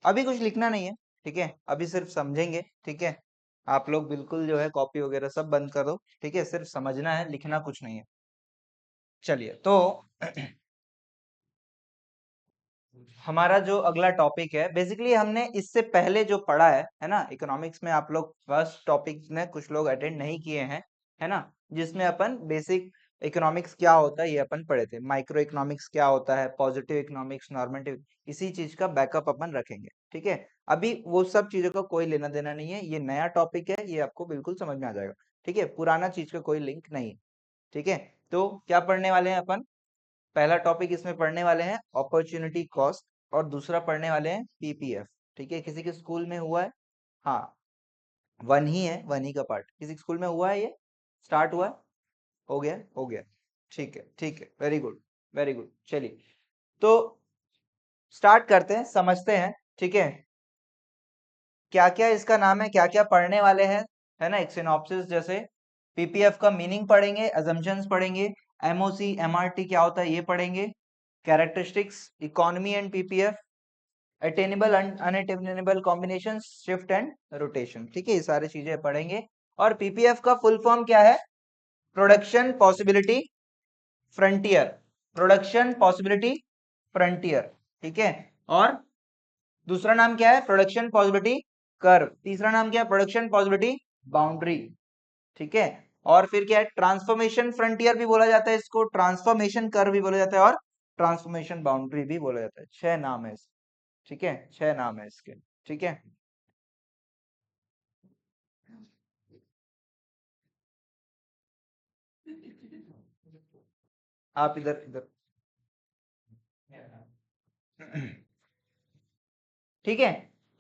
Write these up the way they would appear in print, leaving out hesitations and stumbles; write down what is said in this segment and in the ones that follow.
अभी कुछ लिखना नहीं है, ठीक है, अभी सिर्फ समझेंगे, ठीक है। आप लोग बिल्कुल जो है कॉपी वगैरह सब बंद कर दो, ठीक है, सिर्फ समझना है, लिखना कुछ नहीं है। चलिए तो हमारा जो अगला टॉपिक है, बेसिकली हमने इससे पहले जो पढ़ा है ना, इकोनॉमिक्स में आप लोग फर्स्ट टॉपिक में कुछ लोग अटेंड नहीं किए हैं, है ना, जिसमें अपन बेसिक इकोनॉमिक्स क्या होता है ये अपन पढ़े थे, माइक्रो इकोनॉमिक्स क्या होता है, पॉजिटिव इकोनॉमिक्स, नॉर्मेटिव, इसी चीज का बैकअप अपन रखेंगे, ठीक है। अभी वो सब चीजों का कोई लेना देना नहीं है, ये नया टॉपिक है, ये आपको बिल्कुल समझ में आ जाएगा, ठीक है, पुराना चीज का कोई लिंक नहीं है, ठीक है। तो क्या पढ़ने वाले हैं अपन, पहला टॉपिक इसमें पढ़ने वाले हैं अपॉर्चुनिटी कॉस्ट, और दूसरा पढ़ने वाले हैं पीपीएफ, ठीक है। किसी के स्कूल में हुआ है, हाँ, वन ही है, वन ही का पार्ट किसी के स्कूल में हुआ है, ये स्टार्ट हुआ है, हो गया, हो गया, ठीक है, ठीक है, वेरी गुड, वेरी गुड। चलिए तो स्टार्ट करते हैं, समझते हैं, ठीक है, क्या क्या इसका नाम है, क्या क्या पढ़ने वाले हैं, है ना, एक सिनॉप्सिस जैसे। पीपीएफ का मीनिंग पढ़ेंगे, अजम्पशंस पढ़ेंगे, एमओसी एमआरटी क्या होता है ये पढ़ेंगे, characteristics, economy and PPF, attainable unattainable combination, shift and rotation, ठीक है, ये सारी चीजें पढ़ेंगे। और पीपीएफ का फुल फॉर्म क्या है, production possibility frontier, production possibility frontier, ठीक है। और दूसरा नाम क्या है, प्रोडक्शन पॉसिबिलिटी कर्व, तीसरा नाम क्या है, प्रोडक्शन पॉसिबिलिटी बाउंड्री, ठीक है। और फिर क्या है, ट्रांसफॉर्मेशन फ्रंटियर भी बोला जाता है इसको, ट्रांसफॉर्मेशन कर्व भी बोला जाता है, और ट्रांसफॉर्मेशन बाउंड्री भी बोला जाता है। 6 नाम है इसके, ठीक है, 6 नाम है इसके, ठीक है। आप इधर इधर ठीक है,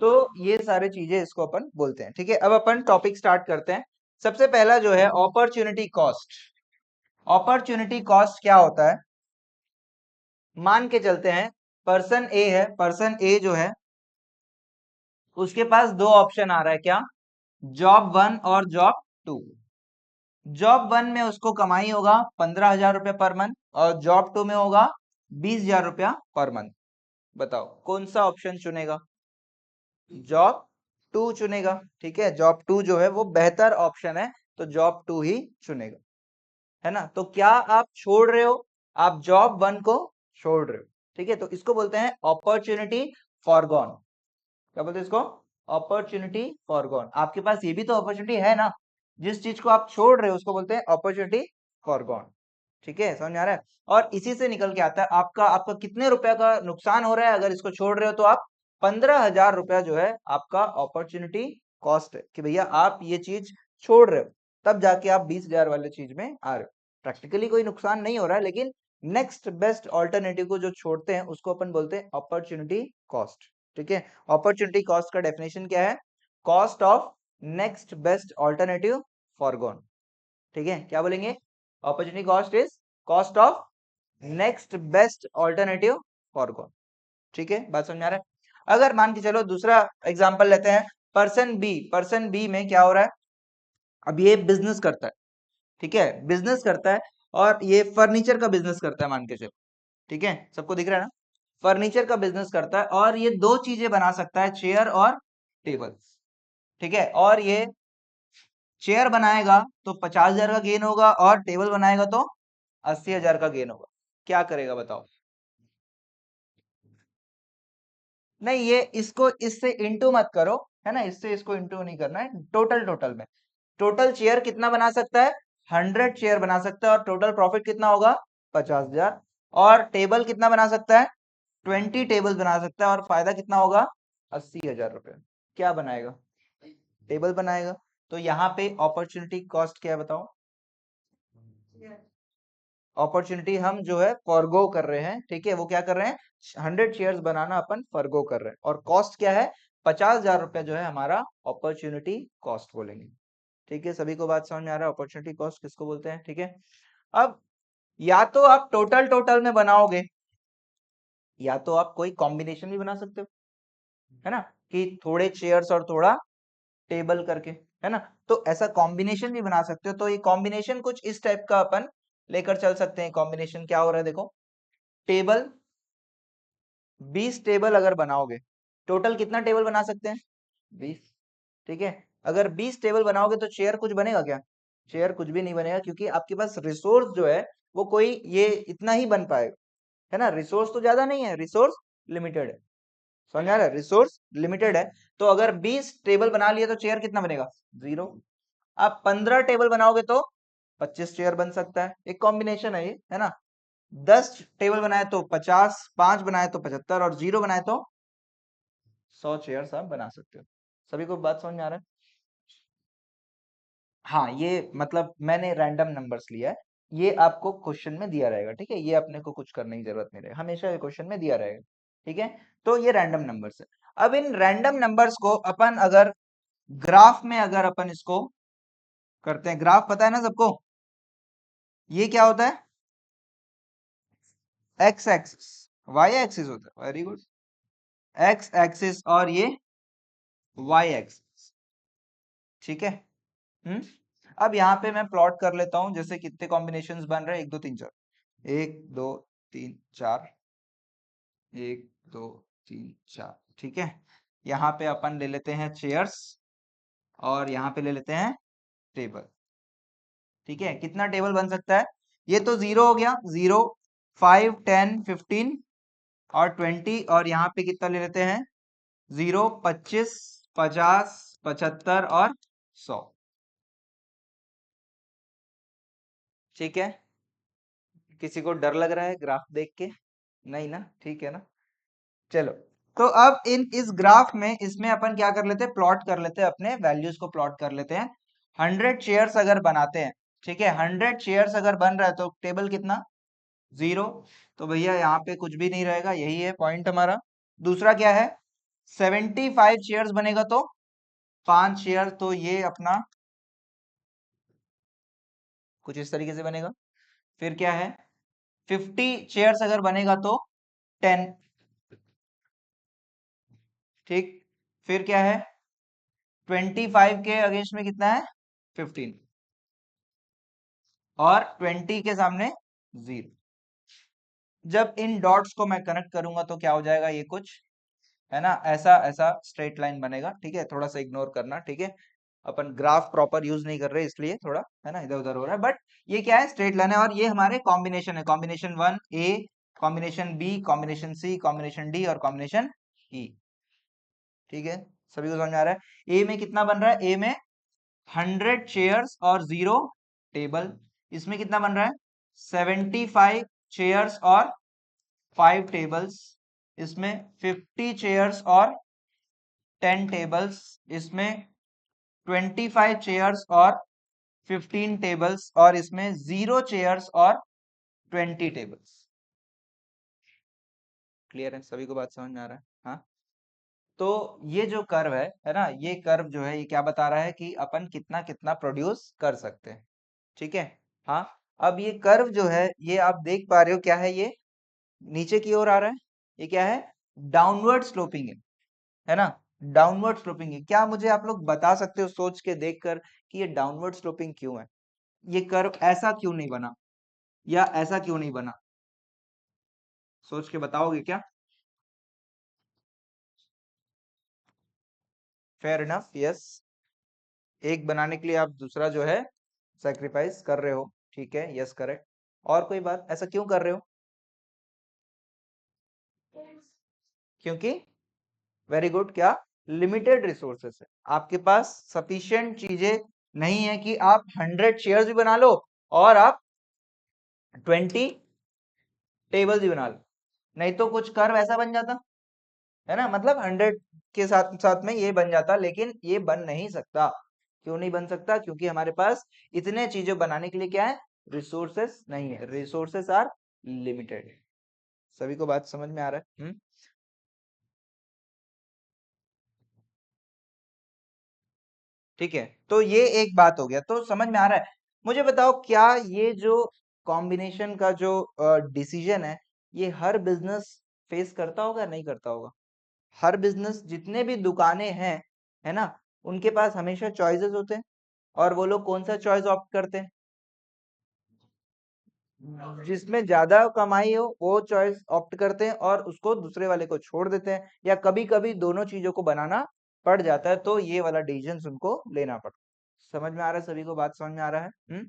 तो ये सारी चीजें इसको अपन बोलते हैं, ठीक है। अब अपन टॉपिक स्टार्ट करते हैं। सबसे पहला जो है अपॉर्चुनिटी कॉस्ट। अपॉर्चुनिटी कॉस्ट क्या होता है, मान के चलते हैं पर्सन ए है, पर्सन ए जो है उसके पास दो ऑप्शन आ रहा है, क्या, जॉब 1 और जॉब 2। जॉब 1 में उसको कमाई होगा 15,000 रुपया पर मंथ, और जॉब 2 में होगा 20,000 रुपया पर मंथ। बताओ कौन सा ऑप्शन चुनेगा, जॉब 2 चुनेगा, ठीक है, जॉब 2 जो है वो बेहतर ऑप्शन है, तो जॉब 2 ही चुनेगा, है ना। तो क्या आप छोड़ रहे हो, आप जॉब 1 को छोड़ रहे हो, ठीक है, तो इसको बोलते हैं अपॉर्चुनिटी फॉरगॉन। क्या बोलते हैं इसको, अपॉर्चुनिटी फॉरगॉन। आपके पास ये भी तो अपॉर्चुनिटी है ना, जिस चीज को आप छोड़ रहे हो उसको बोलते हैं अपॉर्चुनिटी फॉरगॉन, ठीक है, समझ में आ रहा है। और इसी से निकल के आता है आपका आपका कितने रुपया का नुकसान हो रहा है, अगर इसको छोड़ रहे हो तो आप 15,000 रुपया जो है आपका अपॉर्चुनिटी कॉस्ट है, कि भैया आप ये चीज छोड़ रहे हो, तब जाके आप 20,000 वाले चीज में आ रहे हो। प्रैक्टिकली कोई नुकसान नहीं हो रहा है, लेकिन नेक्स्ट बेस्ट ऑल्टरनेटिव को जो छोड़ते हैं उसको अपन बोलते हैं अपॉर्चुनिटी कॉस्ट, ठीक है। अपॉर्चुनिटी कॉस्ट का डेफिनेशन क्या है, cost of next best alternative foregone, ठीक है, क्या बोलेंगे, opportunity cost is cost of next best alternative foregone, ठीक है, बात समझ में आ रहा है। अगर मान के चलो दूसरा एग्जांपल लेते हैं, पर्सन बी, पर्सन बी में क्या हो रहा है, अब ये बिजनेस करता है, ठीक है, बिजनेस करता है, और ये फर्नीचर का बिजनेस करता है मान के चलो, ठीक है, सबको दिख रहा है ना, फर्नीचर का बिजनेस करता है, और ये दो चीजें बना सकता है, चेयर और टेबल, ठीक है। और ये चेयर बनाएगा तो 50,000 का गेन होगा, और टेबल बनाएगा तो 80,000 का गेन होगा। क्या करेगा बताओ, नहीं ये इसको इससे इंटू मत करो, है ना, इससे इसको इंटू नहीं करना है, टोटल टोटल में, टोटल चेयर कितना बना सकता है, 100 चेयर बना सकता है, और टोटल प्रॉफिट कितना होगा, 50,000। और टेबल कितना बना सकता है, 20 टेबल बना सकता है, और फायदा कितना होगा, 80,000 रुपये। क्या बनाएगा, टेबल बनाएगा। तो यहाँ पे अपॉर्चुनिटी कॉस्ट क्या है बताओ, अपॉर्चुनिटी हम जो है फॉरगो कर रहे हैं, ठीक है, वो क्या कर रहे हैं, 100 चेयर्स बनाना अपन फॉरगो कर रहे हैं, और कॉस्ट क्या है, 50,000 रुपया जो है हमारा अपॉर्चुनिटी कॉस्ट बोलेंगे, ठीक है। सभी को बात समझ में आ रहा है, अपॉर्चुनिटी कॉस्ट किसको बोलते हैं, ठीक है। अब या तो आप टोटल टोटल में बनाओगे, या तो आप कोई कॉम्बिनेशन भी बना सकते हो, है ना, कि थोड़े चेयर्स और थोड़ा टेबल करके, है ना, तो ऐसा कॉम्बिनेशन भी बना सकते हो। तो ये कॉम्बिनेशन कुछ इस टाइप का अपन लेकर चल सकते हैं। कॉम्बिनेशन क्या हो रहा है देखो, टेबल 20 टेबल अगर बनाओगे, टोटल कितना टेबल बना सकते हैं? 20। ठीक है, अगर 20 टेबल बनाओगे तो चेयर कुछ बनेगा क्या? चेयर कुछ भी नहीं बनेगा, क्योंकि आपके पास रिसोर्स जो है वो कोई ये इतना ही बन पाएगा, है ना। रिसोर्स तो ज्यादा नहीं है, रिसोर्स लिमिटेड है, समझ आ रहा है, रिसोर्स लिमिटेड है। तो अगर 20 टेबल बना लिए तो चेयर कितना बनेगा? 0। आप 15 टेबल बनाओगे तो 25 चेयर बन सकता है, एक कॉम्बिनेशन है ये, है ना। 10 टेबल बनाए तो 50, 5 बनाए तो 75 और 0 बनाए तो 100 चेयर्स आप बना सकते हो। सभी को बात समझ में आ रहा है? हाँ, ये मतलब मैंने रैंडम नंबर्स लिया है, ये आपको क्वेश्चन में दिया रहेगा, ठीक है, ये अपने को कुछ करने की जरूरत नहीं रहेगा, हमेशा ये क्वेश्चन में दिया रहेगा, ठीक है। तो ये रैंडम नंबर्स है। अब इन रैंडम नंबर्स को अपन अगर ग्राफ में अगर अपन इसको करते हैं, ग्राफ पता है ना सबको, ये क्या होता है? एक्स एक्सिस, वाई एक्सिस होता है, वेरी गुड, एक्स एक्सिस और ये वाई एक्सिस, ठीक है। हम्म अब यहाँ पे मैं प्लॉट कर लेता हूं, जैसे कितने कॉम्बिनेशंस बन रहे हैं, 1 2 3 4, 1 2 3 4, 1 2 3 4, ठीक है। यहाँ पे अपन ले लेते हैं चेयर्स और यहाँ पे ले लेते हैं टेबल, ठीक है। कितना टेबल बन सकता है? ये तो 0 हो गया, 0 5 10 15 और 20, और यहाँ पे कितना ले लेते हैं? 0 25 50 75 और 100, ठीक है। किसी को डर लग रहा है ग्राफ देख के? नहीं ना, ठीक है ना। चलो, तो अब इन इस ग्राफ में इसमें अपन क्या कर लेते हैं, प्लॉट कर लेते हैं, अपने वैल्यूज को प्लॉट कर लेते हैं। 100 चेयर्स अगर बनाते हैं, ठीक है, 100 चेयर्स अगर बन रहा है तो टेबल कितना? 0। तो भैया यहाँ पे कुछ भी नहीं रहेगा, यही है पॉइंट हमारा। दूसरा क्या है? 75 चेयर्स बनेगा तो 5 चेयर, तो ये अपना कुछ इस तरीके से बनेगा। फिर क्या है? 50 चेयर्स अगर बनेगा तो 10, ठीक। फिर क्या है? 25 के अगेंस्ट में कितना है? 15, और 20 के सामने 0। जब इन डॉट्स को मैं कनेक्ट करूंगा तो क्या हो जाएगा, ये कुछ, है ना, ऐसा ऐसा स्ट्रेट लाइन बनेगा, ठीक है। थोड़ा सा इग्नोर करना, ठीक है, अपन ग्राफ प्रॉपर यूज नहीं कर रहे इसलिए थोड़ा, है ना, इधर उधर हो रहा है, बट ये क्या है? स्ट्रेट लाइन है, और ये हमारे कॉम्बिनेशन है, कॉम्बिनेशन 1 ए, कॉम्बिनेशन बी, कॉम्बिनेशन सी, कॉम्बिनेशन डी और कॉम्बिनेशन ई, ठीक है। सभी को समझ में आ रहा है? ए में कितना बन रहा है? ए में 100 चेयर्स और 0 टेबल। इसमें कितना बन रहा है? 75 चेयर्स और 5 टेबल्स। इसमें 50 चेयर्स और 10 टेबल्स। इसमें 25 चेयर्स और 15 टेबल्स, और इसमें 0 चेयर्स और 20 टेबल्स। क्लियर है? सभी को बात समझ में आ रहा है? हाँ। तो ये जो कर्व है ना, ये कर्व जो है ये क्या बता रहा है कि अपन कितना कितना प्रोड्यूस कर सकते हैं, ठीक है। हाँ, अब ये कर्व जो है ये आप देख पा रहे हो, क्या है ये? नीचे की ओर आ रहा है। ये क्या है? डाउनवर्ड स्लोपिंग है ना। डाउनवर्ड स्लोपिंग है, क्या मुझे आप लोग बता सकते हो सोच के देखकर कि ये डाउनवर्ड स्लोपिंग क्यों है? ये कर्व ऐसा क्यों नहीं बना, या ऐसा क्यों नहीं बना? सोच के बताओगे क्या? Fair enough, yes. एक बनाने के लिए आप दूसरा जो है सेक्रीफाइस कर रहे हो, ठीक है, यस करेक्ट। और कोई बात, ऐसा क्यों कर रहे हो? क्योंकि, वेरी गुड, क्या? लिमिटेड रिसोर्सेस है, आपके पास सफिशिएंट चीजें नहीं है कि आप 100 चेयर्स भी बना लो और आप 20 टेबल्स भी बना लो, नहीं तो कुछ कर्व ऐसा बन जाता, है ना, मतलब 100 के साथ साथ में ये बन जाता, लेकिन ये बन नहीं सकता। क्यों नहीं बन सकता? क्योंकि हमारे पास इतने चीजें बनाने के लिए क्या है? रिसोर्सेस नहीं है, रिसोर्सेस आर लिमिटेड। सभी को बात समझ में आ रहा है? ठीक है, तो ये एक बात हो गया, तो समझ में आ रहा है। मुझे बताओ, क्या ये जो कॉम्बिनेशन का जो डिसीजन है, ये हर बिजनेस फेस करता होगा, नहीं करता होगा? हर बिजनेस, जितने भी दुकानें हैं, है ना, उनके पास हमेशा चॉइसेस होते हैं, और वो लोग कौन सा चॉइस ऑप्ट करते हैं? जिसमें ज्यादा कमाई हो वो चॉइस ऑप्ट करते हैं और उसको दूसरे वाले को छोड़ देते हैं, या कभी कभी दोनों चीजों को बनाना पड़ जाता है, तो ये वाला डिसीजन उनको लेना पड़ता है। समझ में आ रहा है? सभी को बात समझ में आ रहा है?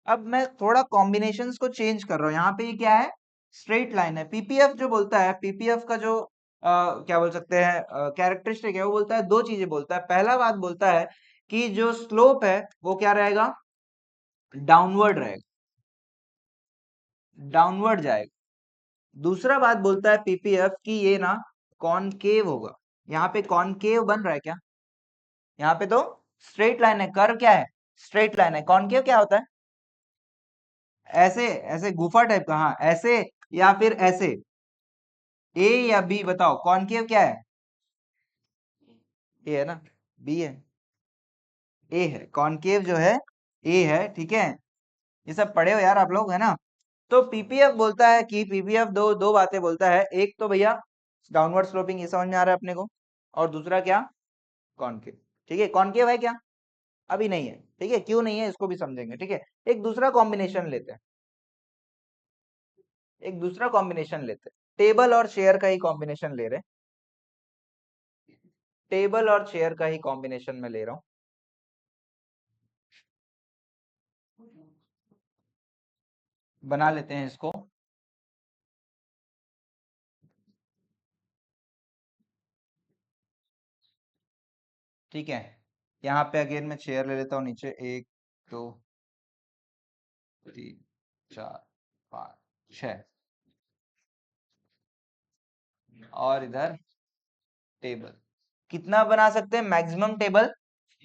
अब मैं थोड़ा कॉम्बिनेशंस को चेंज कर रहा हूँ। यहाँ पे ये क्या है? स्ट्रेट लाइन है। पीपीएफ जो बोलता है, पीपीएफ का जो क्या बोल सकते हैं कैरेक्टरिस्टिक है, वो बोलता है दो चीजें बोलता है। पहला बात बोलता है कि जो स्लोप है वो क्या रहेगा? डाउनवर्ड रहेगा, डाउनवर्ड जाएगा। दूसरा बात बोलता है पीपीएफ कि ये ना कॉनकेव होगा। यहाँ पे कॉनकेव बन रहा है क्या? यहाँ पे तो स्ट्रेट लाइन है। कर्व क्या है? स्ट्रेट लाइन है। कॉनकेव क्या होता है? ऐसे, ऐसे गुफा टाइप का। हाँ ऐसे, या फिर ऐसे। ए या बी बताओ, कॉनकेव क्या है? ए है ना? बी है? ए है। कॉनकेव जो है ए है, ठीक है। ये सब पढ़े हो यार आप लोग, है ना? तो पीपीएफ बोलता है कि पीपीएफ दो दो बातें बोलता है। एक तो भैया डाउनवर्ड स्लोपिंग, ये समझ में आ रहा है अपने को। और दूसरा क्या? कॉनकेव। ठीक है, कॉनकेव है क्या? अभी नहीं है। ठीक है, क्यों नहीं है इसको भी समझेंगे। ठीक है, एक दूसरा कॉम्बिनेशन लेते हैं। एक दूसरा कॉम्बिनेशन लेते हैं, टेबल और चेयर का ही कॉम्बिनेशन ले रहे हैं। टेबल और चेयर का ही कॉम्बिनेशन में ले रहा हूं। बना लेते हैं इसको। ठीक है, यहाँ पे अगेन मैं चेयर ले लेता हूँ नीचे। एक, दो, तीन, चार, पाँच, छह। और इधर टेबल कितना बना सकते हैं? मैक्सिमम टेबल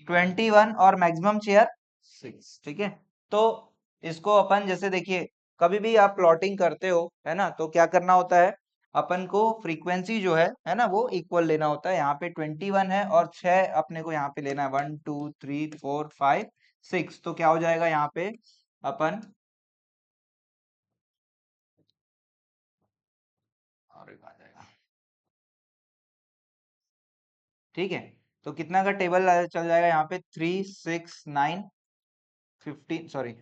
21 और मैक्सिमम चेयर 6। ठीक है, तो इसको अपन जैसे देखिए, कभी भी आप प्लॉटिंग करते हो, है ना, तो क्या करना होता है? अपन को फ्रीक्वेंसी जो है ना, वो इक्वल लेना होता है। यहाँ पे 21 है और 6 अपने को यहाँ पे लेना है। 1 2 3 4 5 6। तो क्या हो जाएगा यहाँ पे? अपन और एक आ जाएगा। ठीक है, तो कितना का टेबल चल जाएगा यहाँ पे? 3 6 9 15, सॉरी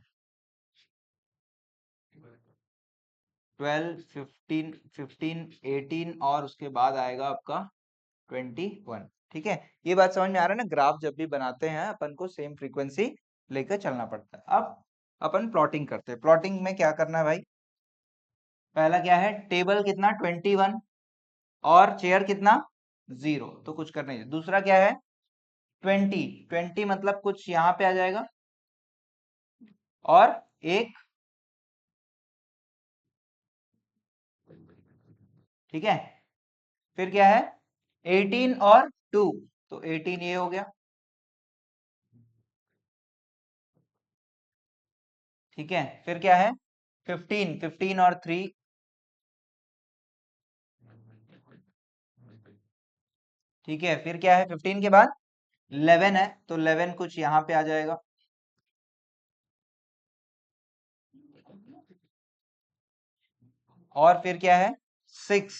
12 15 15 18, और उसके बाद आएगा आपका 21। ठीक है, ये बात समझ में आ रहा है ना? ग्राफ जब भी बनाते हैं अपन को सेम फ्रीक्वेंसी लेकर चलना पड़ता है। अब अपन प्लॉटिंग करते हैं। प्लॉटिंग में क्या करना है भाई? पहला क्या है? टेबल कितना? 21 और चेयर कितना? 0, तो कुछ करना है। दूसरा क्या है? 20, 20 मतलब कुछ यहाँ पे आ जाएगा, और एक, ठीक है। फिर क्या है? 18 और 2, तो 18 ये हो गया। ठीक है, फिर क्या है? 15, 15 और 3, ठीक है। फिर क्या है? 15 के बाद 11 है, तो 11 कुछ यहाँ पे आ जाएगा। और फिर क्या है? 6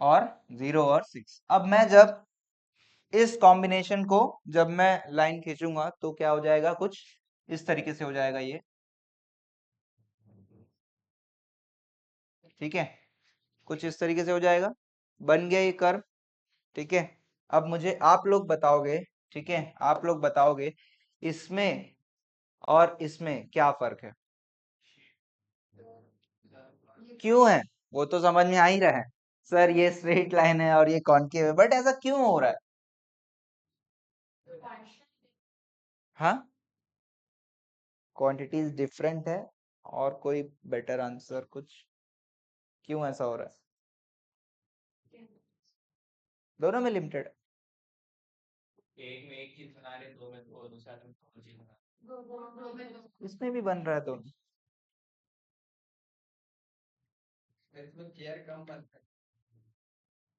और 0 और 6। अब मैं जब इस कॉम्बिनेशन को, जब मैं लाइन खींचूंगा, तो क्या हो जाएगा? कुछ इस तरीके से हो जाएगा ये। ठीक है, कुछ इस तरीके से हो जाएगा। बन गया ये कर्व। ठीक है, अब मुझे आप लोग बताओगे, ठीक है, आप लोग बताओगे इसमें और इसमें क्या फर्क है? क्यों है? वो तो समझ में आ ही रहा है सर, ये स्ट्रेट लाइन है और ये कॉनकेव है, बट ऐसा क्यों हो रहा है? हाँ, क्वांटिटीज डिफरेंट है। और कोई बेटर आंसर कुछ? क्यों ऐसा हो रहा है? दोनों में लिमिटेड? इसमें भी बन रहा है दोनों।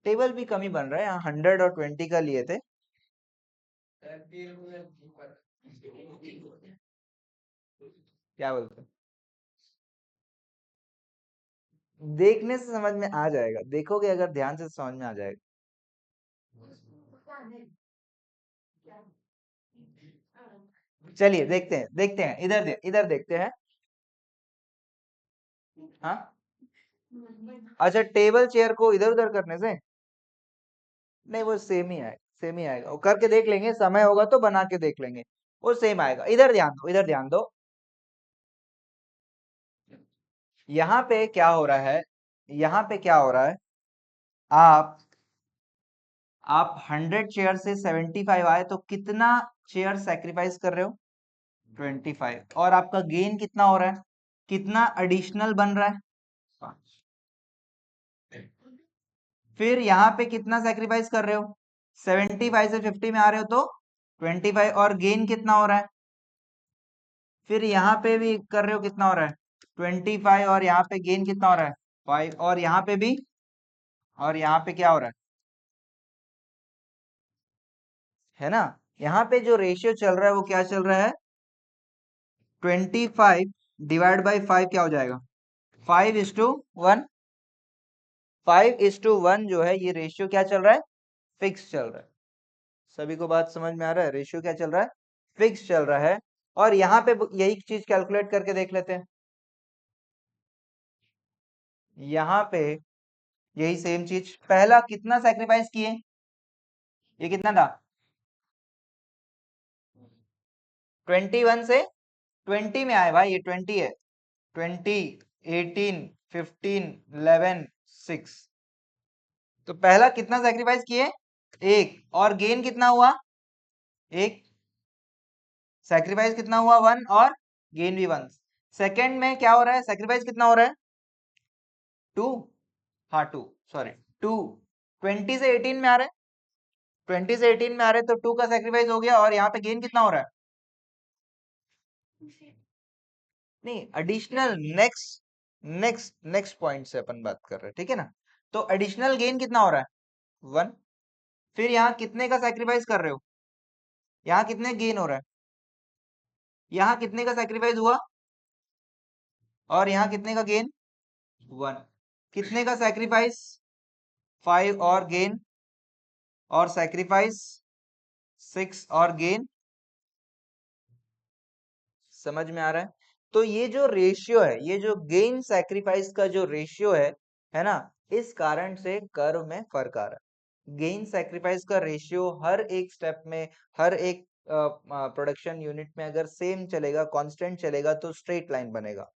टेबल भी कम ही बन रहा है। यहाँ 100 और 20 का लिए थे। क्या बोलते हैं? देखने से समझ में आ जाएगा, देखोगे अगर ध्यान से समझ में आ जाएगा। चलिए देखते हैं इधर देखते हैं। हाँ, अच्छा टेबल चेयर को इधर उधर करने से नहीं, वो सेम ही आएगा, वो करके देख लेंगे, समय होगा तो बना के देख लेंगे, वो सेम आएगा। इधर ध्यान दो। यहाँ पे क्या हो रहा है, यहाँ पे क्या हो रहा है, आप 100 चेयर से 75 आए तो कितना चेयर सेक्रीफाइस कर रहे हो, 25, और आपका गेन कितना हो रहा है, कितना एडिशनल बन रहा है, 5। फिर यहाँ पे कितना सेक्रीफाइस कर रहे हो, 75 से 50 में आ रहे हो तो 25, और गेन कितना हो रहा है, फिर यहाँ पे भी कर रहे हो, कितना हो रहा है 25, और यहाँ पे गेन कितना हो रहा है 5, और यहाँ पे भी, और यहाँ पे क्या हो रहा है ना, यहाँ पे जो रेशियो चल रहा है वो क्या चल रहा है, 25 डिवाइड बाई 5 क्या हो जाएगा, 5:1। 5:1 जो है ये रेशियो क्या चल रहा है, फिक्स चल रहा है। सभी को बात समझ में आ रहा है, रेशियो क्या चल रहा है, फिक्स चल रहा है। और यहाँ पे यही चीज कैलकुलेट करके देख लेते हैं, यहाँ पे यही सेम चीज, पहला कितना सेक्रीफाइस किए, ये कितना था, 21 से 20 में आए भाई, ये 20 है, 20, 18, 15, 11, 6। तो पहला कितना सेक्रीफाइस किए, एक, और गेन कितना हुआ, एक, सेक्रीफाइस कितना हुआ 1, और गेन भी 1। सेकंड में क्या हो रहा है, सेक्रीफाइस कितना हो रहा है 2, हाँ 2, सॉरी 2, 20 से 18 में आ रहा है, 20 से 18 में आ रहे हैं, तो 2 का सेक्रीफाइस हो गया, और यहाँ पे गेन कितना हो रहा है, नहीं additional, next next next point से अपन बात कर रहे हैं, ठीक है ना। तो एडिशनल गेन कितना हो रहा है 1, फिर यहाँ कितने का सेक्रीफाइस कर रहे हो, यहाँ कितने गेन हो रहा है, यहाँ कितने का सेक्रीफाइस हुआ, और यहाँ कितने का गेन 1, कितने का सेक्रीफाइस 5, और गेन, और सेक्रीफाइस 6, और गेन, समझ में आ रहा है। तो ये जो रेशियो है, ये जो गेन सैक्रिफाइस का जो रेशियो है ना, इस कारण से कर्व में फर्क आ रहा है। गेन सैक्रिफाइस का रेशियो हर एक स्टेप में, हर एक प्रोडक्शन यूनिट में अगर सेम चलेगा, कांस्टेंट चलेगा, तो स्ट्रेट लाइन बनेगा।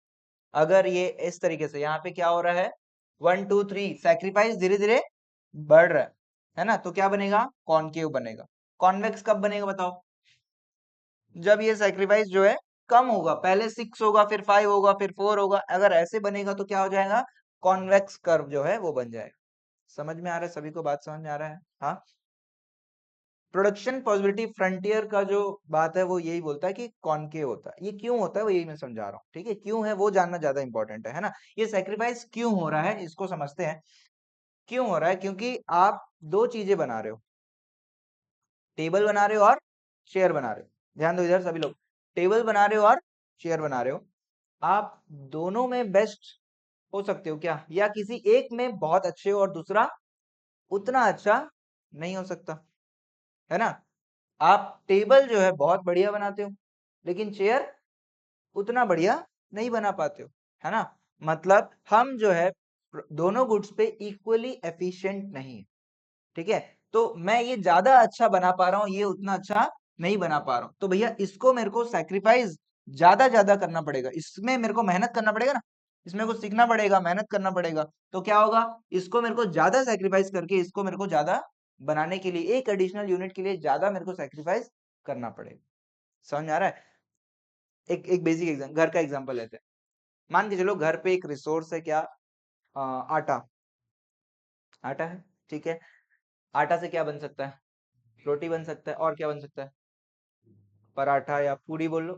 अगर ये इस तरीके से, यहाँ पे क्या हो रहा है 1 2 3, सैक्रिफाइस धीरे धीरे बढ़ रहा है ना, तो क्या बनेगा, कॉनकेव बनेगा। कॉन्वेक्स कब बनेगा बताओ, जब ये सैक्रिफाइस जो है कम होगा, पहले 6 होगा, फिर 5 होगा, फिर 4 होगा, अगर ऐसे बनेगा तो क्या हो जाएगा, कॉन्वेक्स कर्व जो है वो बन जाएगा। समझ में आ रहा है, सभी को बात समझ में आ रहा है, हाँ। प्रोडक्शन पॉसिबिलिटी फ्रंटियर का जो बात है वो यही बोलता है कि कॉनकेव होता है, ये क्यों होता है वो यही मैं समझा रहा हूँ, ठीक है, क्यों है वो जानना ज्यादा इंपॉर्टेंट है ना। ये सेक्रीफाइस क्यों हो रहा है इसको समझते हैं, क्यों हो रहा है, क्योंकि आप दो चीजें बना रहे हो, टेबल बना रहे हो और चेयर बना रहे हो, ध्यान दो इधर सभी लोग, टेबल बना रहे हो और चेयर बना रहे हो, आप दोनों में बेस्ट हो सकते हो क्या, या किसी एक में बहुत अच्छे हो और दूसरा उतना अच्छा नहीं हो सकता, है ना। आप टेबल जो है बहुत बढ़िया बनाते हो, लेकिन चेयर उतना बढ़िया नहीं बना पाते हो, है ना। मतलब हम जो है दोनों गुड्स पे इक्वली एफिशिएंट नहीं है, ठीक है। तो मैं ये ज्यादा अच्छा बना पा रहा हूँ, ये उतना अच्छा नहीं बना पा रहा हूँ, तो भैया इसको मेरे को सैक्रिफाइस ज्यादा ज्यादा करना पड़ेगा, इसमें मेरे को मेहनत करना पड़ेगा ना, इसमें कुछ सीखना पड़ेगा, मेहनत करना पड़ेगा, तो क्या होगा, इसको मेरे को ज्यादा सैक्रिफाइस करके, इसको मेरे को ज्यादा बनाने के लिए, एक एडिशनल यूनिट के लिए ज्यादा मेरे को सैक्रिफाइस करना पड़ेगा। समझ में आ रहा है। एक बेसिक एग्जाम, घर का एग्जाम्पल लेते हैं। मान के चलो घर पे एक रिसोर्स है क्या, आटा, आटा है, ठीक है। आटा से क्या बन सकता है, रोटी बन सकता है, और क्या बन सकता है, पराठा या पूरी बोल लो,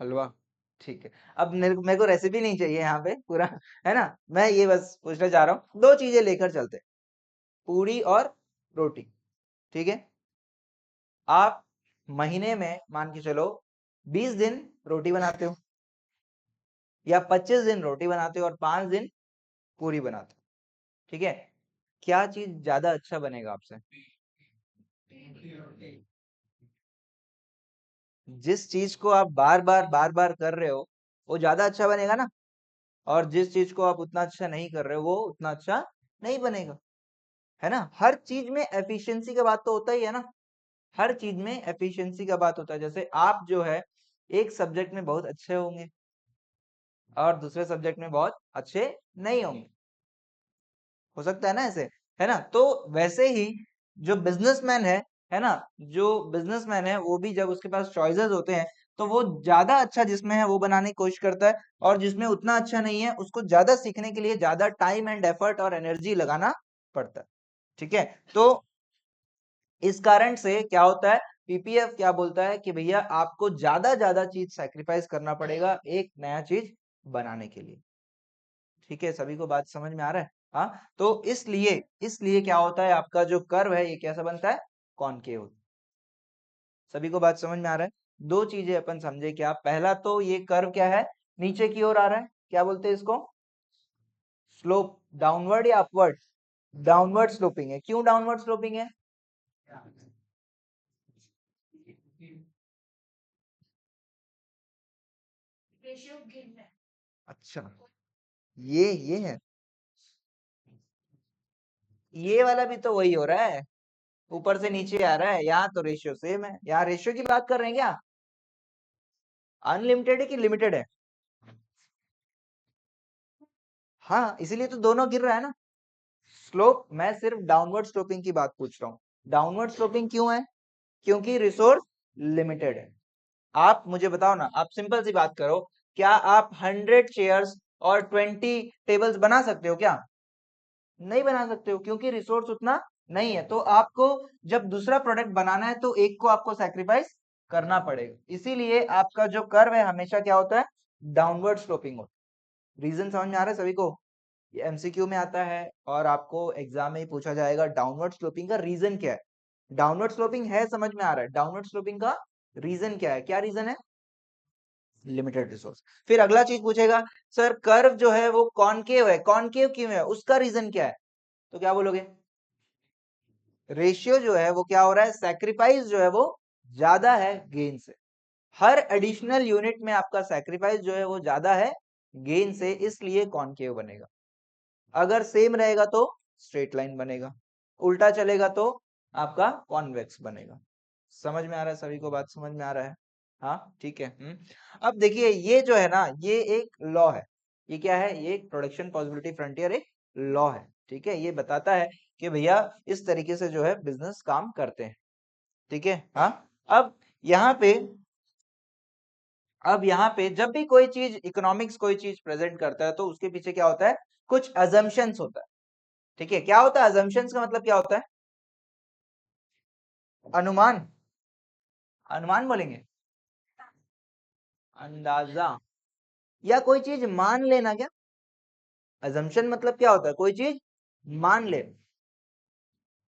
हलवा, ठीक है। अब मेरे को रेसिपी नहीं चाहिए यहाँ पे पूरा, है ना, मैं ये बस पूछना चाह रहा हूँ, दो चीजें लेकर चलते हैं, पूरी और रोटी, ठीक है। आप महीने में मान के चलो 20 दिन रोटी बनाते हो, या 25 दिन रोटी बनाते हो और 5 दिन पूरी बनाते हो, ठीक है। क्या चीज ज्यादा अच्छा बनेगा आपसे, जिस चीज को आप बार बार कर रहे हो वो ज्यादा अच्छा बनेगा ना, और जिस चीज को आप उतना अच्छा नहीं कर रहे हो वो उतना अच्छा नहीं बनेगा, है ना। हर चीज में एफिशिएंसी का बात तो होता ही है ना, हर चीज में एफिशिएंसी का बात होता है। जैसे आप जो है एक सब्जेक्ट में बहुत अच्छे होंगे और दूसरे सब्जेक्ट में बहुत अच्छे नहीं होंगे, हो सकता है ना ऐसे, है ना। तो वैसे ही जो बिजनेसमैन है ना, जो बिजनेसमैन है वो भी जब उसके पास चॉइसेस होते हैं तो वो ज्यादा अच्छा जिसमें है वो बनाने की कोशिश करता है, और जिसमें उतना अच्छा नहीं है उसको ज्यादा सीखने के लिए ज्यादा टाइम एंड एफर्ट और एनर्जी लगाना पड़ता है। ठीक है, तो इस कारण से क्या होता है, पीपीएफ क्या बोलता है कि भैया आपको ज्यादा चीज सैक्रिफाइस करना पड़ेगा एक नया चीज बनाने के लिए। ठीक है, सभी को बात समझ में आ रहा है। हाँ, तो इसलिए क्या होता है, आपका जो कर्व है ये कैसा बनता है, कॉनकेव। सभी को बात समझ में आ रहा है। दो चीजें अपन समझे क्या, पहला तो ये कर्व क्या है, नीचे की ओर आ रहा है, क्या बोलते हैं इसको, स्लोप, डाउनवर्ड या अपवर्ड, डाउनवर्ड स्लोपिंग है। क्यों डाउनवर्ड स्लोपिंग है, अच्छा, ये है, ये वाला भी तो वही हो रहा है, ऊपर से नीचे आ रहा है। यहाँ तो रेशियो सेम है, यहाँ रेशियो की बात कर रहे हैं क्या, अनलिमिटेड है कि लिमिटेड है, हाँ इसीलिए तो दोनों गिर रहा है ना। स्लोप, मैं सिर्फ डाउनवर्ड स्लोपिंग की बात पूछ रहा हूँ। डाउनवर्ड स्लोपिंग क्यों है, क्योंकि रिसोर्स लिमिटेड है। आप मुझे बताओ ना, आप सिंपल सी बात करो, क्या आप 100 चेयर्स और 20 टेबल्स बना सकते हो क्या, नहीं बना सकते हो, क्योंकि रिसोर्स उतना नहीं है। तो आपको जब दूसरा प्रोडक्ट बनाना है तो एक को आपको सैक्रिफाइस करना पड़ेगा, इसीलिए आपका जो कर्व है हमेशा क्या होता है, डाउनवर्ड स्लोपिंग होता है। रीजन समझ में आ रहा है सभी को, ये एमसीक्यू में आता है और आपको एग्जाम में ही पूछा जाएगा डाउनवर्ड स्लोपिंग का रीजन क्या है। डाउनवर्ड स्लोपिंग है, समझ में आ रहा है, डाउनवर्ड स्लोपिंग का रीजन क्या है, क्या रीजन है, लिमिटेड रिसोर्स। फिर अगला चीज पूछेगा, सर कर्व जो है वो कॉनकेव है, कॉनकेव क्यों है, उसका रीजन क्या है, तो क्या बोलोगे, रेशियो जो है वो क्या हो रहा है, सैक्रिफाइस जो है वो ज्यादा है गेन से, हर एडिशनल यूनिट में आपका सैक्रिफाइस जो है वो ज्यादा है गेन से, इसलिए कॉनकेव बनेगा। अगर सेम रहेगा तो स्ट्रेट लाइन बनेगा, उल्टा चलेगा तो आपका कॉन्वेक्स बनेगा। समझ में आ रहा है सभी को, बात समझ में आ रहा है, हाँ ठीक है। अब देखिए ये जो है ना, ये एक लॉ है, ये क्या है, ये एक प्रोडक्शन पॉसिबिलिटी फ्रंटियर एक लॉ है। ठीक है, ये बताता है कि भैया इस तरीके से जो है बिजनेस काम करते हैं। ठीक है, हाँ। अब यहाँ पे अब यहाँ पे जब भी कोई चीज इकोनॉमिक्स कोई चीज प्रेजेंट करता है तो उसके पीछे क्या होता है, कुछ अजम्पशंस होता है। ठीक है, क्या होता है अजम्पशंस का मतलब क्या होता है, अनुमान, अनुमान बोलेंगे, अंदाजा, या कोई चीज मान लेना क्या, अजम्पशन मतलब क्या होता है, कोई चीज मान ले।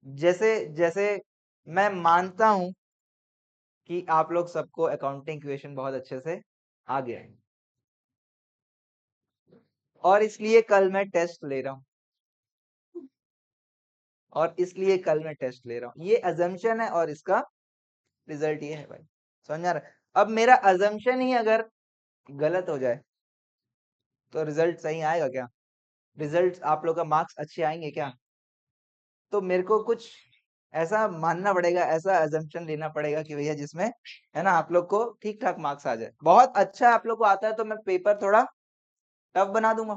जैसे जैसे मैं मानता हूं कि आप लोग सबको अकाउंटिंग इक्वेशन बहुत अच्छे से आ गया है, और इसलिए कल मैं टेस्ट ले रहा हूं, और इसलिए कल मैं टेस्ट ले रहा हूं, ये अजम्पशन है और इसका रिजल्ट ये है भाई। समझ आ रहा है, अब मेरा अजम्पशन ही अगर गलत हो जाए तो रिजल्ट सही आएगा क्या, रिजल्ट आप लोग का मार्क्स अच्छे आएंगे क्या, तो मेरे को कुछ ऐसा मानना पड़ेगा, ऐसा अजम्पशन लेना पड़ेगा कि भैया जिसमें है ना आप लोग को ठीक ठाक मार्क्स आ जाए। बहुत अच्छा आप लोग को आता है तो मैं पेपर थोड़ा टफ बना दूंगा।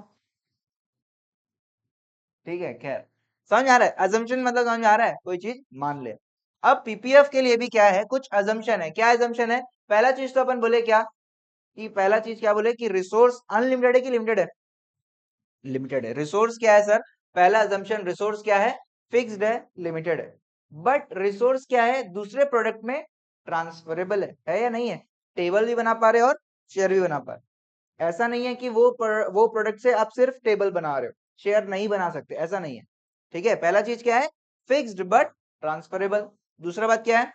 ठीक है, खैर समझ आ रहा है, अजम्पशन मतलब समझ आ रहा है, कोई चीज मान ले। अब पीपीएफ के लिए भी क्या है, कुछ अजम्पशन है, क्या अजम्पशन है, पहला चीज तो अपन बोले क्या, कि पहला चीज क्या बोले कि रिसोर्स अनलिमिटेड है कि लिमिटेड है, लिमिटेड है। रिसोर्स क्या है सर, पहला अजम्पशन रिसोर्स क्या है, फिक्स्ड है, लिमिटेड है। बट रिसोर्स क्या है, दूसरे प्रोडक्ट में ट्रांसफरेबल है या नहीं है, टेबल भी बना पा रहे और शेयर भी बना पा रहे, ऐसा नहीं है कि वो प्रोडक्ट से आप सिर्फ टेबल बना रहे हो, शेयर नहीं बना सकते, ऐसा नहीं है। ठीक है, पहला चीज क्या है, फिक्स्ड बट ट्रांसफरेबल। दूसरा बात क्या है,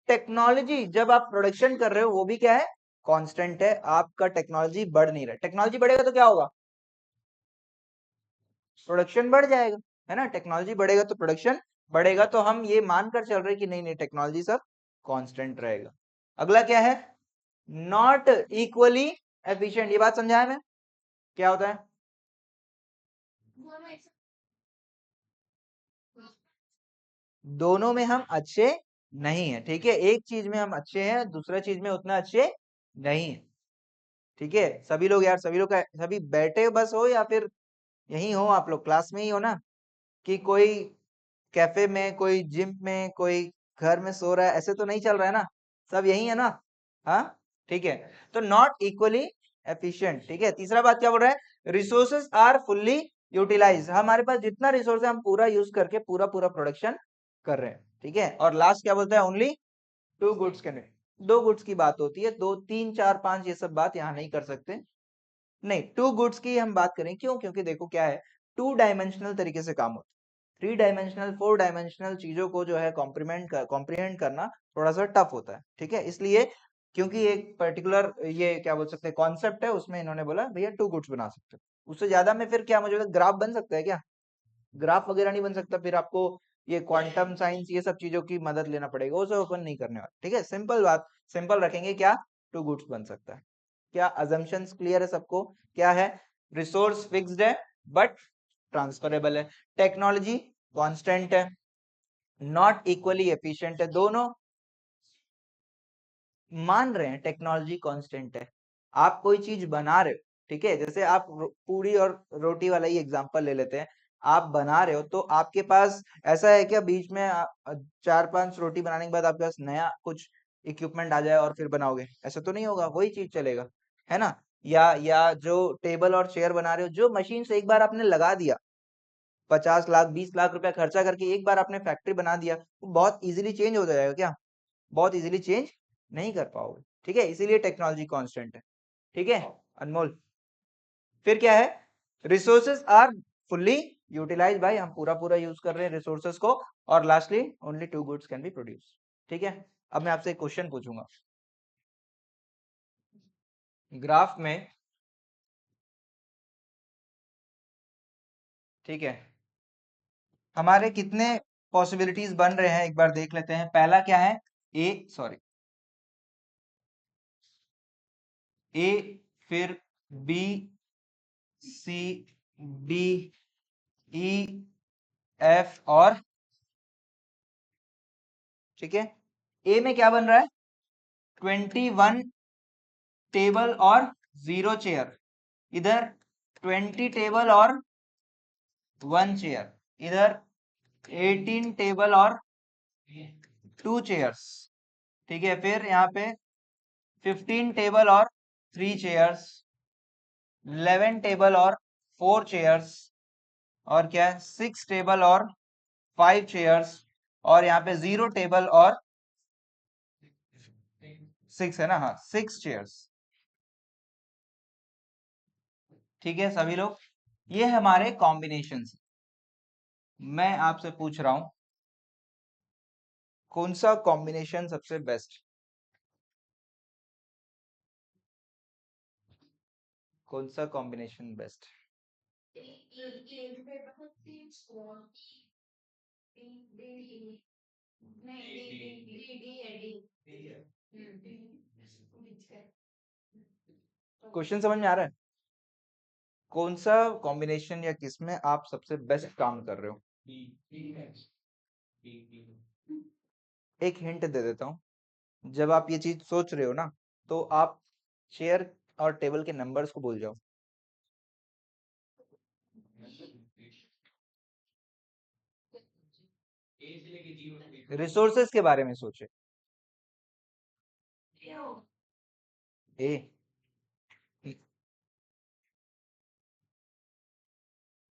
टेक्नोलॉजी जब आप प्रोडक्शन कर रहे हो वो भी क्या है, कांस्टेंट है, आपका टेक्नोलॉजी बढ़ नहीं रहा, टेक्नोलॉजी बढ़ेगा तो क्या होगा, प्रोडक्शन बढ़ जाएगा, है ना, टेक्नोलॉजी बढ़ेगा तो प्रोडक्शन बढ़ेगा, तो हम ये मानकर चल रहे हैं कि नहीं नहीं टेक्नोलॉजी सब कांस्टेंट रहेगा। अगला क्या है, नॉट इक्वली एफिशिएंट, ये बात समझाया मैं क्या होता है? दोनों में हम अच्छे नहीं है, ठीक है, एक चीज में हम अच्छे हैं, दूसरा चीज में उतना अच्छे नहीं है, ठीक है। सभी लोग यार, सभी लोग सभी बैठे बस हो या फिर यही हो, आप लोग क्लास में ही हो ना, कि कोई कैफे में, कोई जिम में, कोई घर में सो रहा है, ऐसे तो नहीं चल रहा है ना, सब यही है ना? हाँ, ठीक है। तो नॉट इक्वली एफिशिएंट, ठीक है। तीसरा बात क्या बोल रहा है? रिसोर्सेज आर फुल्ली यूटिलाइज, हमारे पास जितना रिसोर्स है हम पूरा यूज करके पूरा पूरा प्रोडक्शन कर रहे हैं, ठीक है। और लास्ट क्या बोलता है? ओनली टू गुड्स कैन, दो गुड्स की बात होती है, दो तीन चार पांच ये सब बात यहाँ नहीं कर सकते, नहीं, टू गुड्स की हम बात करें, क्यों? क्योंकि देखो क्या है, टू डायमेंशनल तरीके से काम होता है, थ्री डायमेंशनल फोर डायमेंशनल चीजों को जो है कॉम्प्रीहेंड करना थोड़ा सा टफ होता है, ठीक है। इसलिए क्योंकि एक पर्टिकुलर ये क्या बोल सकते हैं कॉन्सेप्ट है, उसमें इन्होंने बोला भैया टू गुड्स बना सकते हो, उससे ज्यादा में फिर क्या मुझे ग्राफ बन सकता है क्या? ग्राफ वगैरह नहीं बन सकता, फिर आपको ये क्वांटम साइंस ये सब चीजों की मदद लेना पड़ेगा, वो सब ओपन नहीं करने वाला, ठीक है। सिंपल बात, सिंपल रखेंगे, क्या टू गुड्स बन सकता है। क्या अजम्पशंस क्लियर है सबको? क्या है? रिसोर्स फिक्स्ड है बट ट्रांसफरेबल है, टेक्नोलॉजी कांस्टेंट है, नॉट इक्वली एफिशिएंट है, दोनों मान रहे हैं टेक्नोलॉजी कांस्टेंट है। आप कोई चीज बना रहे हो, ठीक है, जैसे आप पूरी और रोटी वाला ही एग्जांपल ले लेते हैं, आप बना रहे हो तो आपके पास ऐसा है क्या बीच में चार पांच रोटी बनाने के बाद आपके पास नया कुछ इक्विपमेंट आ जाए और फिर बनाओगे? ऐसा तो नहीं होगा, वही चीज चलेगा, है ना? या जो टेबल और चेयर बना रहे हो, जो मशीन से एक बार आपने लगा दिया, 50 लाख 20 लाख रुपया खर्चा करके एक बार आपने फैक्ट्री बना दिया, वो बहुत इजीली चेंज हो जाएगा क्या? बहुत इजीली चेंज नहीं कर पाओगे, ठीक है, इसीलिए टेक्नोलॉजी कांस्टेंट है, ठीक है अनमोल। फिर क्या है? रिसोर्सेज आर फुल्ली यूटिलाइज, भाई हम पूरा पूरा यूज कर रहे हैं रिसोर्सेज को। और lastly only two goods can be produce, ठीक है। अब मैं आपसे एक क्वेश्चन पूछूंगा, ग्राफ में, ठीक है, हमारे कितने पॉसिबिलिटीज बन रहे हैं एक बार देख लेते हैं। पहला क्या है? ए, सॉरी, ए, फिर बी, सी, डी, ई, एफ और, ठीक है। ए में क्या बन रहा है? 21 टेबल और 0 चेयर, इधर 20 टेबल और 1 चेयर, इधर 18 टेबल और 2 चेयर्स, ठीक है। फिर यहाँ पे 15 टेबल और 3 चेयर्स, 11 टेबल और 4 चेयर्स, और क्या है 6 टेबल और 5 चेयर्स, और यहाँ पे 0 टेबल और 6 है ना, हाँ 6 चेयर्स, ठीक है सभी लोग। ये हमारे कॉम्बिनेशन। मैं आपसे पूछ रहा हूं कौन सा कॉम्बिनेशन सबसे बेस्ट, कौन सा कॉम्बिनेशन बेस्ट? क्वेश्चन समझ में आ रहा है? कौन सा कॉम्बिनेशन या किसमें आप सबसे बेस्ट काम कर रहे हो? एक हिंट दे देता हूँ, जब आप ये चीज सोच रहे हो ना, तो आप चेयर और टेबल के नंबर्स को भूल जाओ, रिसोर्सेस के बारे में सोचे। ए,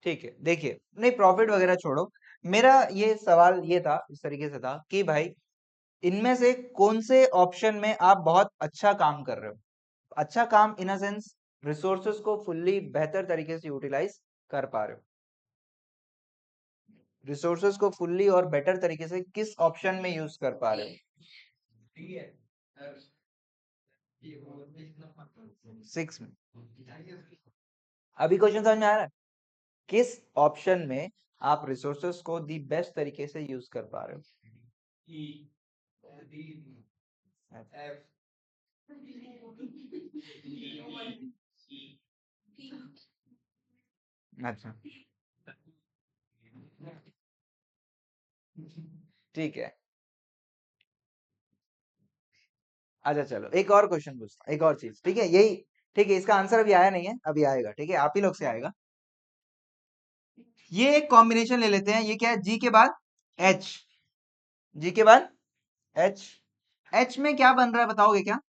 ठीक है, देखिए, नहीं प्रॉफिट वगैरह छोड़ो, मेरा ये सवाल ये था, इस तरीके से था कि भाई इनमें से कौन से ऑप्शन में आप बहुत अच्छा काम कर रहे हो? अच्छा काम इन अ सेंस रिसोर्सेस को फुल्ली बेहतर तरीके से यूटिलाइज कर पा रहे हो, रिसोर्सेस को फुल्ली और बेटर तरीके से किस ऑप्शन में यूज कर पा रहे हो? 6 में। अभी क्वेश्चन समझ में आ रहा है? किस ऑप्शन में आप रिसोर्सेस को दी बेस्ट तरीके से यूज कर पा रहे हो? अच्छा ठीक है। अच्छा चलो एक और क्वेश्चन पूछता हूँ, एक और चीज, ठीक है यही, ठीक है इसका आंसर अभी आया नहीं है, अभी आएगा, ठीक है आप ही लोग से आएगा। ये एक कॉम्बिनेशन ले लेते हैं, ये क्या है, जी के बाद एच, जी के बाद एच, एच में क्या बन रहा है बताओगे क्या?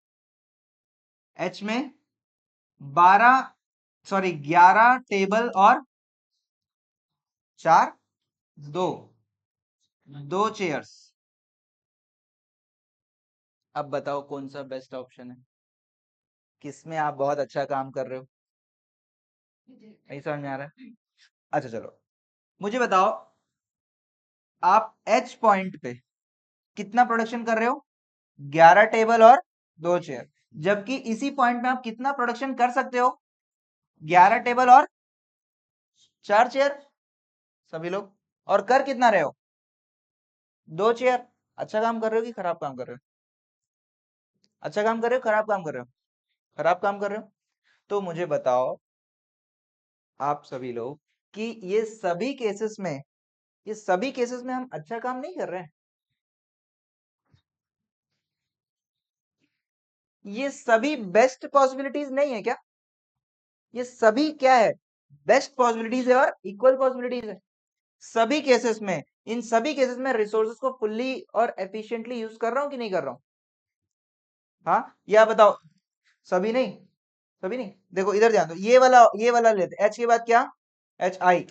एच में 12, सॉरी 11 टेबल और 4, दो, दो चेयर्स। अब बताओ कौन सा बेस्ट ऑप्शन है, किसमें आप बहुत अच्छा काम कर रहे हो? नहीं समझ में आ रहा है? अच्छा चलो मुझे बताओ, आप एच पॉइंट पे कितना प्रोडक्शन कर रहे हो? 11 टेबल और दो चेयर, जबकि इसी पॉइंट में आप कितना प्रोडक्शन कर सकते हो? 11 टेबल और 4 चेयर, सभी लोग, और कर कितना रहे हो? दो चेयर। अच्छा काम कर रहे हो कि खराब काम कर रहे हो? अच्छा काम कर रहे हो खराब काम कर रहे हो? खराब काम कर रहे हो। तो मुझे बताओ आप सभी लोग कि ये सभी केसेस में, ये सभी केसेस में हम अच्छा काम नहीं कर रहे हैं? ये सभी बेस्ट पॉसिबिलिटीज नहीं है क्या? ये सभी क्या है, बेस्ट पॉसिबिलिटीज है और इक्वल पॉसिबिलिटीज है सभी केसेस में। इन सभी केसेस में रिसोर्सेज को फुल्ली और एफिशिएंटली यूज कर रहा हूं कि नहीं कर रहा हूं? हाँ या बताओ, सभी नहीं, सभी नहीं। देखो इधर ध्यान दो, ये वाला लेते, एच के बाद क्या, एच आई,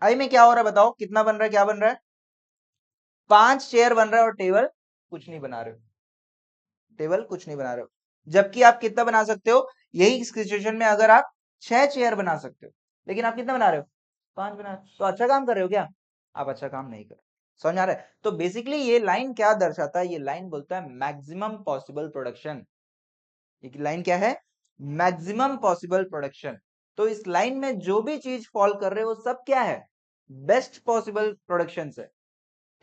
आई में क्या हो रहा है बताओ, कितना बन रहा है, क्या बन रहा है? 5 चेयर बन रहा है और टेबल कुछ नहीं बना रहे हो, टेबल कुछ नहीं बना रहे हो, जबकि आप कितना बना सकते हो? यही सिचुएशन में अगर आप 6 चेयर बना सकते हो, लेकिन आप कितना बना रहे हो? 5 बना, तो अच्छा काम कर रहे हो क्या? आप अच्छा काम नहीं कर रहे। समझ आ रहा है? तो बेसिकली ये लाइन क्या दर्शाता है, ये लाइन बोलता है मैक्सिमम पॉसिबल प्रोडक्शन। ये लाइन क्या है? Maximum possible production. तो इस लाइन में जो भी चीज फॉल कर रहे हो वो सब क्या है? बेस्ट पॉसिबल प्रोडक्शन है,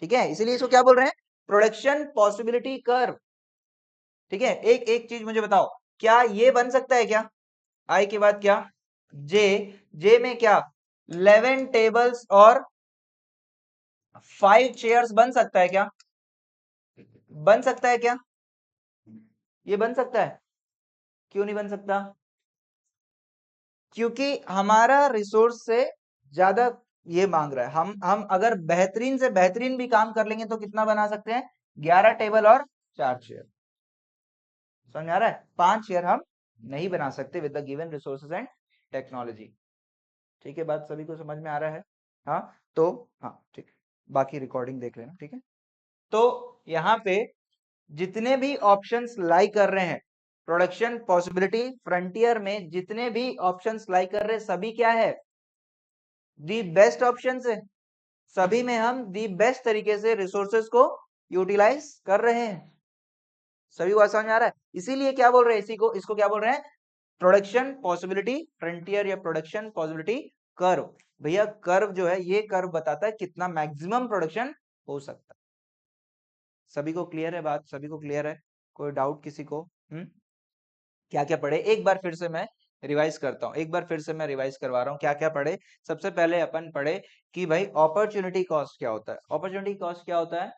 ठीक है, इसीलिए इसको क्या बोल रहे हैं? Production possibility curve. ठीक है, एक एक चीज मुझे बताओ, क्या ये बन सकता है क्या? आई के बाद क्या, जे, जे में क्या 11 टेबल्स और 5 चेयर्स बन सकता है क्या? बन सकता है क्या? ये बन सकता है? क्यों नहीं बन सकता? क्योंकि हमारा रिसोर्स से ज्यादा ये मांग रहा है। हम अगर बेहतरीन से बेहतरीन भी काम कर लेंगे तो कितना बना सकते हैं? 11 टेबल और 4 चेयर। समझ आ रहा है? 5 चेयर हम नहीं बना सकते with the given resources and technology. ठीक है, बात सभी को समझ में आ रहा है? हाँ तो, हाँ ठीक, बाकी रिकॉर्डिंग देख लेना, ठीक है। तो यहाँ पे जितने भी ऑप्शंस लाई कर रहे हैं, प्रोडक्शन पॉसिबिलिटी फ्रंटियर में जितने भी ऑप्शंस लाई कर रहे हैं, सभी क्या है? दी बेस्ट ऑप्शन है। सभी में हम दी बेस्ट तरीके से रिसोर्सेज को यूटिलाइज कर रहे हैं। सभी को समझ में आ रहा है? इसीलिए क्या बोल रहे हैं, इसी को, इसको क्या बोल रहे हैं? प्रोडक्शन पॉसिबिलिटी फ्रंटियर या प्रोडक्शन पॉसिबिलिटी कर्व। भैया कर्व जो है, ये कर्व बताता है कितना मैक्सिमम प्रोडक्शन हो सकता है। सभी को क्लियर है बात? सभी को क्लियर है? कोई डाउट किसी को? क्या क्या पढ़े, एक बार फिर से मैं रिवाइज करता हूँ, एक बार फिर से मैं रिवाइज करवा रहा हूँ क्या क्या पढ़े। सबसे पहले अपन पढ़े कि भाई अपॉर्चुनिटी कॉस्ट क्या होता है। अपॉर्चुनिटी कॉस्ट क्या होता है?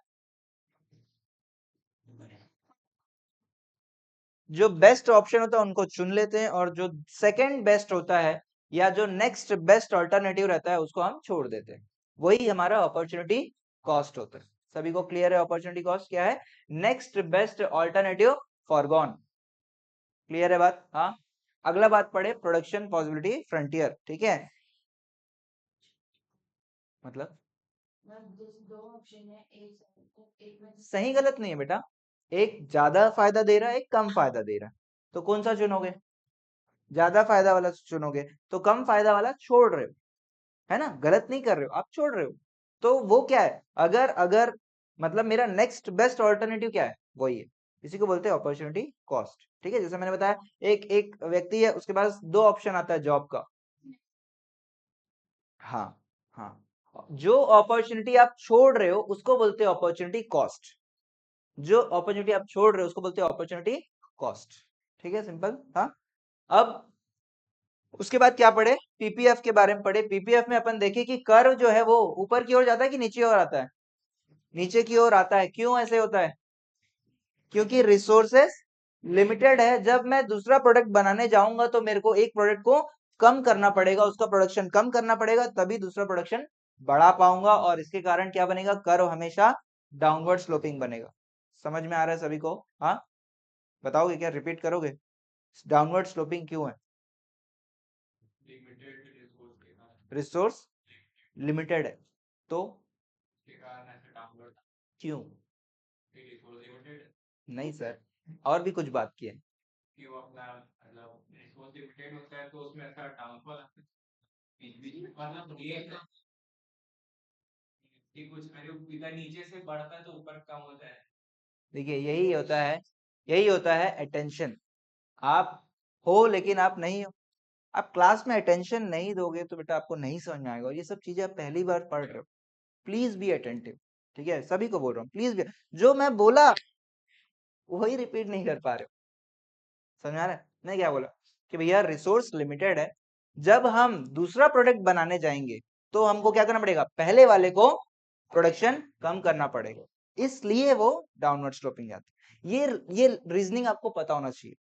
जो बेस्ट ऑप्शन होता है उनको चुन लेते हैं, और जो सेकंड बेस्ट होता है या जो नेक्स्ट बेस्ट ऑल्टरनेटिव रहता है उसको हम छोड़ देते हैं। वही हमारा अपॉर्चुनिटी कॉस्ट होता है। सभी को क्लियर है अपॉर्चुनिटी कॉस्ट क्या है? Next best alternative foregone. Clear है बात? हाँ, अगला बात पढ़े प्रोडक्शन पॉसिबिलिटी फ्रंटियर। ठीक है, मतलब सही गलत नहीं है बेटा, एक ज्यादा फायदा दे रहा है, एक कम फायदा दे रहा है, तो कौन सा चुनोगे? ज्यादा फायदा वाला चुनोगे, तो कम फायदा वाला छोड़ रहे हो, है ना, गलत नहीं कर रहे हो, आप छोड़ रहे हो। तो वो क्या है, अगर अगर मतलब मेरा नेक्स्ट बेस्ट ऑल्टरनेटिव क्या है, वही है, इसी को बोलते हैं अपॉर्चुनिटी कॉस्ट। ठीक है, जैसे मैंने बताया, एक एक व्यक्ति है, उसके पास दो ऑप्शन आता है जॉब का। हाँ, हाँ, जो अपॉर्चुनिटी आप छोड़ रहे हो उसको बोलते हैं अपॉर्चुनिटी कॉस्ट। जो अपॉर्चुनिटी आप छोड़ रहे हो उसको बोलते हैं अपॉर्चुनिटी कॉस्ट। ठीक है, सिंपल। हाँ, अब उसके बाद क्या पढ़े, पीपीएफ के बारे में पढ़े। पीपीएफ में अपन देखे कि कर्व जो है वो ऊपर की ओर जाता है कि नीचे की ओर आता है, नीचे की ओर आता है। क्यों ऐसे होता है, क्योंकि रिसोर्सेस लिमिटेड है। जब मैं दूसरा प्रोडक्ट बनाने जाऊंगा तो मेरे को एक प्रोडक्ट को कम करना पड़ेगा, उसका प्रोडक्शन कम करना पड़ेगा, तभी दूसरा प्रोडक्शन बढ़ा पाऊंगा। और इसके कारण क्या बनेगा, कर्व हमेशा डाउनवर्ड स्लोपिंग बनेगा। समझ में आ रहा है सभी को? हाँ, बताओगे क्या, रिपीट करोगे? डाउनवर्ड स्लोपिंग क्यों है? रिसोर्स लिमिटेड है तो क्यों? नहीं सर, और भी कुछ बात की है। देखिए यही होता है, यही होता है अटेंशन। आप हो लेकिन आप नहीं हो। आप क्लास में अटेंशन नहीं दोगे तो बेटा आपको नहीं समझ में आएगा। और ये सब चीजें आप पहली बार पढ़ रहे हो, प्लीज बी अटेंटिव। ठीक है, सभी को बोल रहा हूँ, प्लीज भी। जो मैं बोला वही रिपीट नहीं कर पा रहे हो। समझ आ रहा है मैं क्या बोला, कि भैया रिसोर्स लिमिटेड है। जब हम दूसरा प्रोडक्ट बनाने जाएंगे तो हमको क्या करना पड़ेगा, पहले वाले को प्रोडक्शन कम करना पड़ेगा, इसलिए वो डाउनवर्ड स्लोपिंग जाती है। ये रीजनिंग आपको पता होना चाहिए।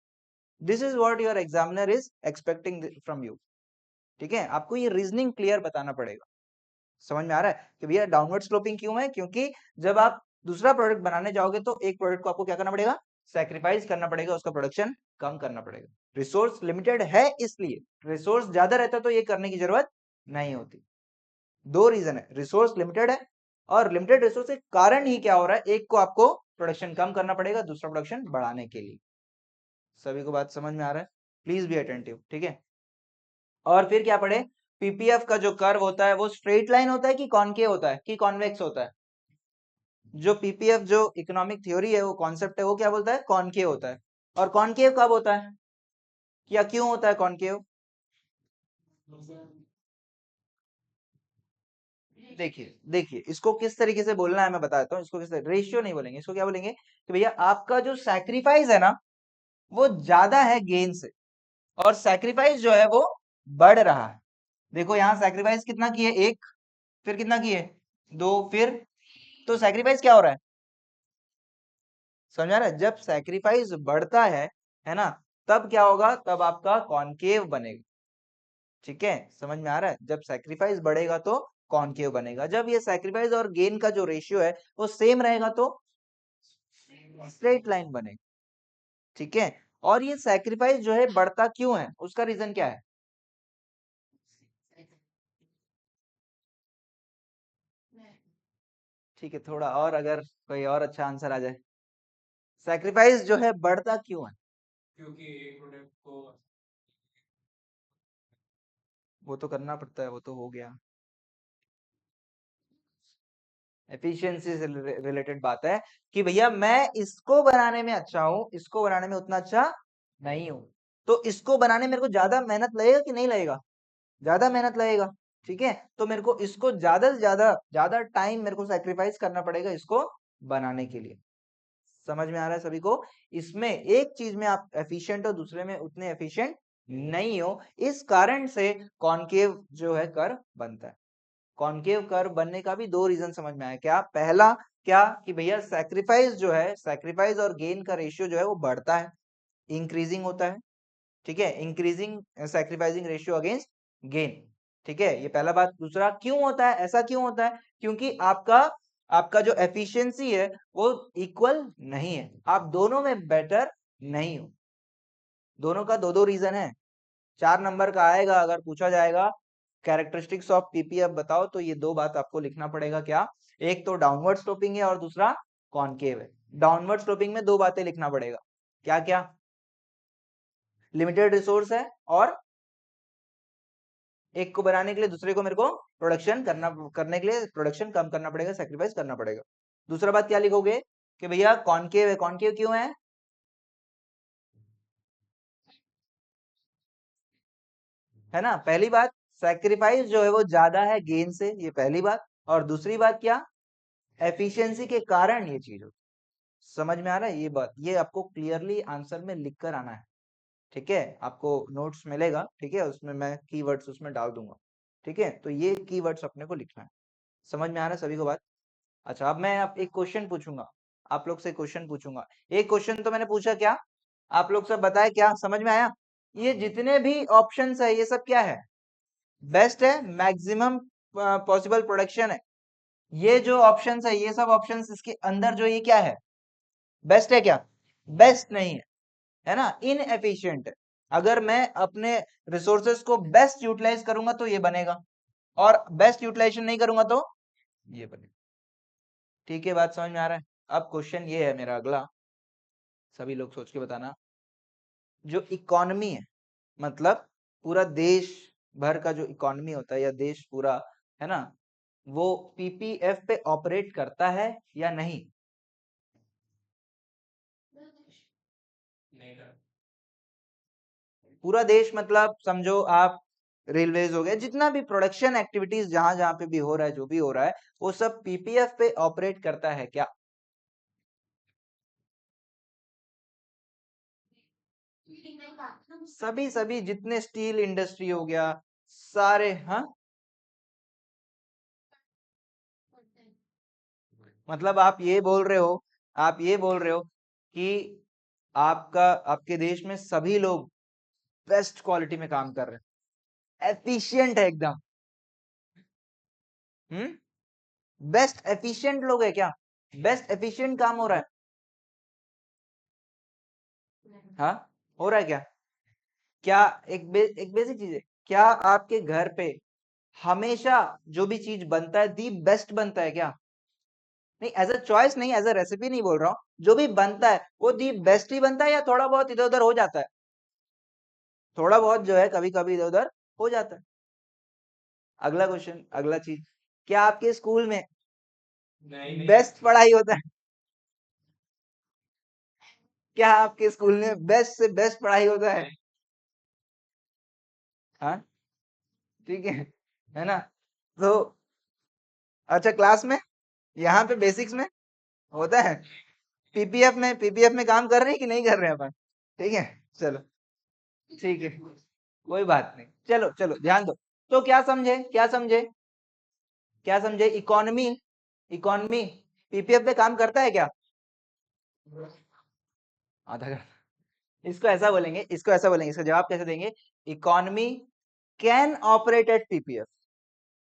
This is what your examiner is expecting from you. ठीक है, आपको ये रीजनिंग क्लियर बताना पड़ेगा। समझ में आ रहा है कि भैया डाउनवर्ड स्लोपिंग क्यों है, क्योंकि जब आप दूसरा प्रोडक्ट बनाने जाओगे तो एक प्रोडक्ट को आपको क्या करना पड़ेगा, सैक्रिफाइस करना पड़ेगा, उसका प्रोडक्शन कम करना पड़ेगा। रिसोर्स लिमिटेड है इसलिए, रिसोर्स ज्यादा रहता तो ये करने की जरूरत नहीं होती। दो रीजन है, रिसोर्स लिमिटेड है और लिमिटेड रिसोर्स के कारण ही क्या हो रहा है, एक को आपको प्रोडक्शन कम करना पड़ेगा दूसरा प्रोडक्शन बढ़ाने के लिए। सभी को बात समझ में आ रहा है? Please be attentive. ठीक है, और फिर क्या पढ़े, पीपीएफ का जो कर्व होता है वो स्ट्रेट लाइन होता है कि कॉनकेव होता है कि कॉन्वेक्स होता है? जो पीपीएफ जो इकोनॉमिक थ्योरी है, वो कॉन्सेप्ट है, वो क्या बोलता है, कॉनकेव होता है। और कॉनकेव कब होता है या क्यों होता है कॉनकेव? देखिए देखिए, इसको किस तरीके से बोलना है मैं बताता हूँ। इसको किस रेशियो नहीं बोलेंगे, इसको क्या बोलेंगे कि भैया आपका जो सैक्रिफाइस है ना वो ज्यादा है गेन से, और सैक्रिफाइस जो है वो बढ़ रहा है। देखो यहाँ सैक्रिफाइस कितना किए, एक, फिर कितना किए, दो, फिर, तो सैक्रिफाइस क्या हो रहा है, समझ आ रहा है? जब सैक्रिफाइस बढ़ता है ना, तब क्या होगा, तब आपका कॉनकेव बनेगा। ठीक है, समझ में आ रहा है? जब सैक्रिफाइस बढ़ेगा तो कॉनकेव बनेगा। जब ये सैक्रिफाइस और गेन का जो रेशियो है वो सेम रहेगा तो स्ट्रेट लाइन बनेगा। ठीक है, और ये सैक्रिफाइस जो है बढ़ता क्यों है, उसका रीजन क्या है? ठीक है, थोड़ा और अगर कोई और अच्छा आंसर आ जाए। सैक्रिफाइस जो है बढ़ता क्यों है? वो तो करना पड़ता है, वो तो हो गया, एफिशिएंसी से रिलेटेड बात है कि भैया मैं इसको बनाने में अच्छा हूं, इसको बनाने में उतना अच्छा नहीं हूं, तो इसको बनाने में मेरे को ज्यादा मेहनत लगेगा कि नहीं लगेगा? ज्यादा मेहनत लगेगा। ठीक है, तो मेरे को इसको ज्यादा से ज्यादा ज्यादा टाइम मेरे को सैक्रिफाइस करना पड़ेगा इसको बनाने के लिए। समझ में आ रहा है सभी को? इसमें एक चीज में आप एफिशिएंट हो, दूसरे में उतने एफिशिएंट नहीं हो, इस कारण से कॉनकेव जो है कर्व बनता है। कॉनकेव कर्व बनने का भी दो रीजन समझ में आया क्या? पहला क्या कि भैया सैक्रिफाइस जो है, सैक्रिफाइस और गेन का रेशियो जो है वो बढ़ता है, इंक्रीजिंग होता है। ठीक है, increasing sacrificing ratio against gain. ठीक है, ये पहला बात। दूसरा, क्यों होता है, ऐसा क्यों होता है? क्योंकि आपका आपका जो एफिशिएंसी है वो इक्वल नहीं है, आप दोनों में बेटर नहीं हो। दोनों का दो दो रीजन है। 4 नंबर का आएगा अगर पूछा जाएगा कैरेक्टरिस्टिक्स ऑफ पीपीएफ बताओ, तो ये दो बात आपको लिखना पड़ेगा। क्या? एक तो डाउनवर्ड स्लोपिंग है और दूसरा कॉनकेव है। डाउनवर्ड स्लोपिंग में दो बातें लिखना पड़ेगा, क्या क्या? लिमिटेड रिसोर्स है, और एक को बनाने के लिए दूसरे को मेरे को प्रोडक्शन करने के लिए प्रोडक्शन कम करना पड़ेगा, सेक्रीफाइस करना पड़ेगा। दूसरा बात क्या लिखोगे कि भैया कॉनकेव है। कॉनकेव क्यों है? है ना, पहली बात, सैक्रिफाइस जो है वो ज्यादा है गेन से, ये पहली बात। और दूसरी बात क्या, एफिशिएंसी के कारण ये चीज होती समझ में आ रहा है ये बात? ये आपको क्लियरली आंसर में लिख कर आना है, ठीक है? आपको नोट्स मिलेगा, ठीक है? उसमें मैं कीवर्ड्स उसमें डाल दूंगा, ठीक है? तो ये कीवर्ड्स अपने को लिखना है। समझ में आ रहा है सभी को बात? अच्छा, अब मैं आप एक क्वेश्चन पूछूंगा, आप लोग से क्वेश्चन पूछूंगा। एक क्वेश्चन तो मैंने पूछा, क्या आप लोग सब बताए? क्या समझ में आया? ये जितने भी ऑप्शंस है ये सब क्या है? बेस्ट है, मैक्सिमम पॉसिबल प्रोडक्शन है। ये जो ऑप्शंस है, ये सब ऑप्शंस इसके अंदर जो ये क्या है? बेस्ट है क्या? बेस्ट नहीं है, है ना? इनएफिशिएंट है। अगर मैं अपने रिसोर्सेस को बेस्ट यूटिलाइज करूंगा तो ये बनेगा, और बेस्ट यूटिलाइजेशन नहीं करूंगा तो ये बनेगा। ठीक है, बात समझ में आ रहा है? अब क्वेश्चन ये है मेरा अगला, सभी लोग सोच के बताना। जो इकोनॉमी है, मतलब पूरा देश भर का जो इकोनॉमी होता है या देश पूरा, है ना, वो पीपीएफ पे ऑपरेट करता है या नहीं? पूरा देश मतलब समझो आप, रेलवेज हो गया, जितना भी प्रोडक्शन एक्टिविटीज जहां जहां पे भी हो रहा है, जो भी हो रहा है, वो सब पीपीएफ पे ऑपरेट करता है क्या? सभी सभी जितने स्टील इंडस्ट्री हो गया, सारे, हाँ। मतलब आप ये बोल रहे हो, आप ये बोल रहे हो कि आपका, आपके देश में सभी लोग बेस्ट क्वालिटी में काम कर रहे हैं, एफिशिएंट है एकदम? हम्म। बेस्ट एफिशिएंट लोग है क्या? बेस्ट एफिशिएंट काम हो रहा है? हाँ, हो रहा है क्या? क्या एक बेसिक चीज है, क्या आपके घर पे हमेशा जो भी चीज बनता है दी बेस्ट बनता है क्या? नहीं, एज अ चॉइस नहीं, एज अ रेसिपी नहीं बोल रहा हूँ, जो भी बनता है वो दी बेस्ट ही बनता है या थोड़ा बहुत इधर उधर हो जाता है? थोड़ा बहुत जो है कभी कभी इधर उधर हो जाता है। अगला क्वेश्चन, अगला चीज, क्या आपके स्कूल में बेस्ट पढ़ाई होता है? क्या आपके स्कूल में बेस्ट से बेस्ट पढ़ाई होता है? हाँ, ठीक है ना? तो अच्छा, क्लास में, यहाँ पे बेसिक्स में होता है? पीपीएफ में काम कर रहे हैं कि नहीं कर रहे हैं अपन? ठीक है, चलो, ठीक है, कोई बात नहीं, चलो चलो ध्यान दो। तो क्या समझे, क्या समझे, क्या समझे? इकोनॉमी, इकोनॉमी पीपीएफ पे काम करता है क्या? आधा कर, इसको ऐसा बोलेंगे, इसको ऐसा बोलेंगे, इसका जवाब कैसे देंगे? Economy can operate at PPF.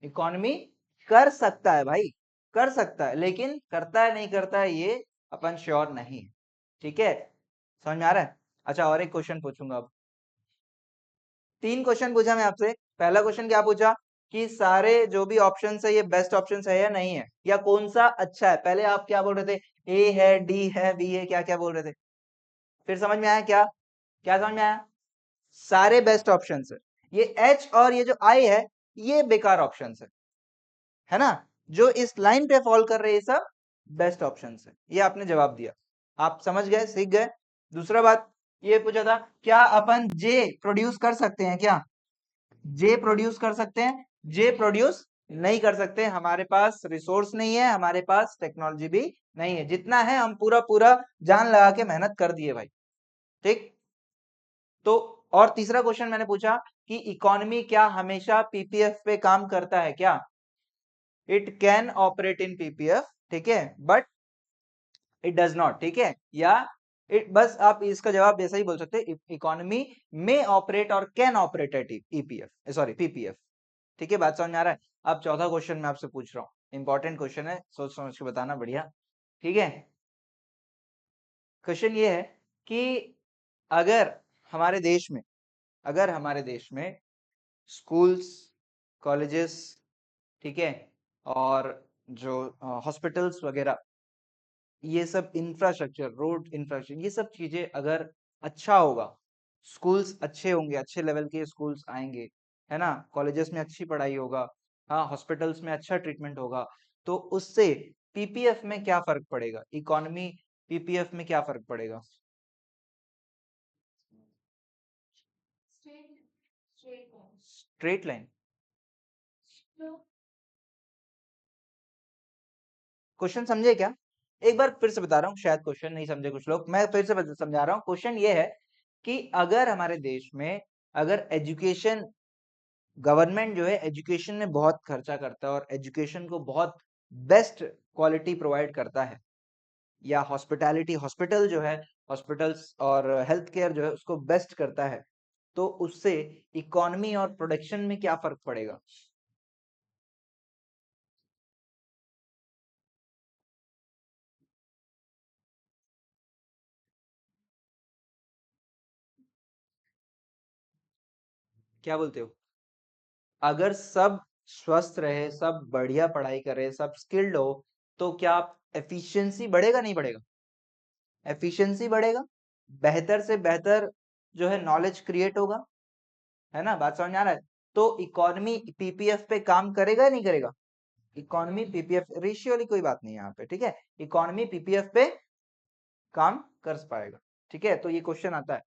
Economy कर सकता है भाई, कर सकता है, लेकिन करता है नहीं करता है ये अपन श्योर नहीं है। ठीक है, समझ में आ रहा है? अच्छा, और एक क्वेश्चन पूछूंगा अब। तीन क्वेश्चन पूछा मैं आपसे। पहला क्वेश्चन क्या पूछा कि सारे जो भी ऑप्शन है ये बेस्ट ऑप्शन है या नहीं है, या कौन सा अच्छा है? पहले आप क्या बोल रहे थे? ए है, डी है, बी है, क्या क्या बोल रहे थे? फिर समझ में आया क्या? क्या समझ में आया? सारे बेस्ट ऑप्शन है। ये एच और ये जो आई है, ये बेकार ऑप्शन है ना? जो इस लाइन पे फॉल कर रहे हैं, ये सब बेस्ट ऑप्शन है। ये आपने जवाब दिया, आप समझ गए, सीख गए। दूसरा बात ये पूछा था, क्या अपन जे प्रोड्यूस कर सकते हैं क्या? जे प्रोड्यूस कर सकते हैं? जे प्रोड्यूस नहीं कर सकते, हमारे पास रिसोर्स नहीं है, हमारे पास टेक्नोलॉजी भी नहीं है। जितना है हम पूरा पूरा जान लगा के मेहनत कर दिए भाई, ठीक। तो और तीसरा क्वेश्चन मैंने पूछा कि इकोनॉमी क्या हमेशा पीपीएफ पे काम करता है क्या? It can operate in PPF, ठीक है, बट इट डज नॉट, ठीक है, या इट, बस आप इसका जवाब ऐसा ही बोल सकते हैं, इकोनॉमी में ऑपरेट और can operate at EPF, sorry PPF. ठीक है, बात समझ में आ रहा है? अब चौथा क्वेश्चन मैं आपसे पूछ रहा हूँ, इंपॉर्टेंट क्वेश्चन है, सोच समझ के बताना, बढ़िया, ठीक है? क्वेश्चन ये है कि अगर हमारे देश में, अगर हमारे देश में स्कूल्स, कॉलेजेस, ठीक है, और जो हॉस्पिटल्स वगैरह, ये सब इंफ्रास्ट्रक्चर, रोड इंफ्रास्ट्रक्चर, ये सब चीजें अगर अच्छा होगा, स्कूल्स अच्छे होंगे, अच्छे लेवल के स्कूल्स आएंगे, है ना, कॉलेजेस में अच्छी पढ़ाई होगा, हाँ, हॉस्पिटल्स में अच्छा ट्रीटमेंट होगा, तो उससे पीपीएफ में क्या फर्क पड़ेगा? इकोनॉमी पीपीएफ में क्या फर्क पड़ेगा? Straight line? क्वेश्चन समझे क्या? एक बार फिर से बता रहा हूँ, शायद क्वेश्चन नहीं समझे कुछ लोग, मैं फिर से समझा रहा हूँ। क्वेश्चन ये है कि अगर हमारे देश में अगर एजुकेशन, गवर्नमेंट जो है एजुकेशन में बहुत खर्चा करता है और एजुकेशन को बहुत बेस्ट क्वालिटी प्रोवाइड करता है, या हॉस्पिटैलिटी, हॉस्पिटल जो है, हॉस्पिटल्स और हेल्थ केयर जो है उसको बेस्ट करता है, तो उससे इकोनॉमी और प्रोडक्शन में क्या फर्क पड़ेगा? क्या बोलते हो? अगर सब स्वस्थ रहे, सब बढ़िया पढ़ाई करे, सब स्किल्ड हो, तो क्या एफिशिएंसी बढ़ेगा नहीं बढ़ेगा? एफिशिएंसी बढ़ेगा, बेहतर से बेहतर जो है नॉलेज क्रिएट होगा, है ना? बात समझ में आ रहा है? तो इकोनॉमी पीपीएफ पे काम करेगा या नहीं करेगा? इकोनॉमी पीपीएफ रेशियो वाली कोई बात नहीं है यहाँ पे, ठीक है? इकोनॉमी पीपीएफ पे काम कर पाएगा, ठीक है? तो ये क्वेश्चन आता है,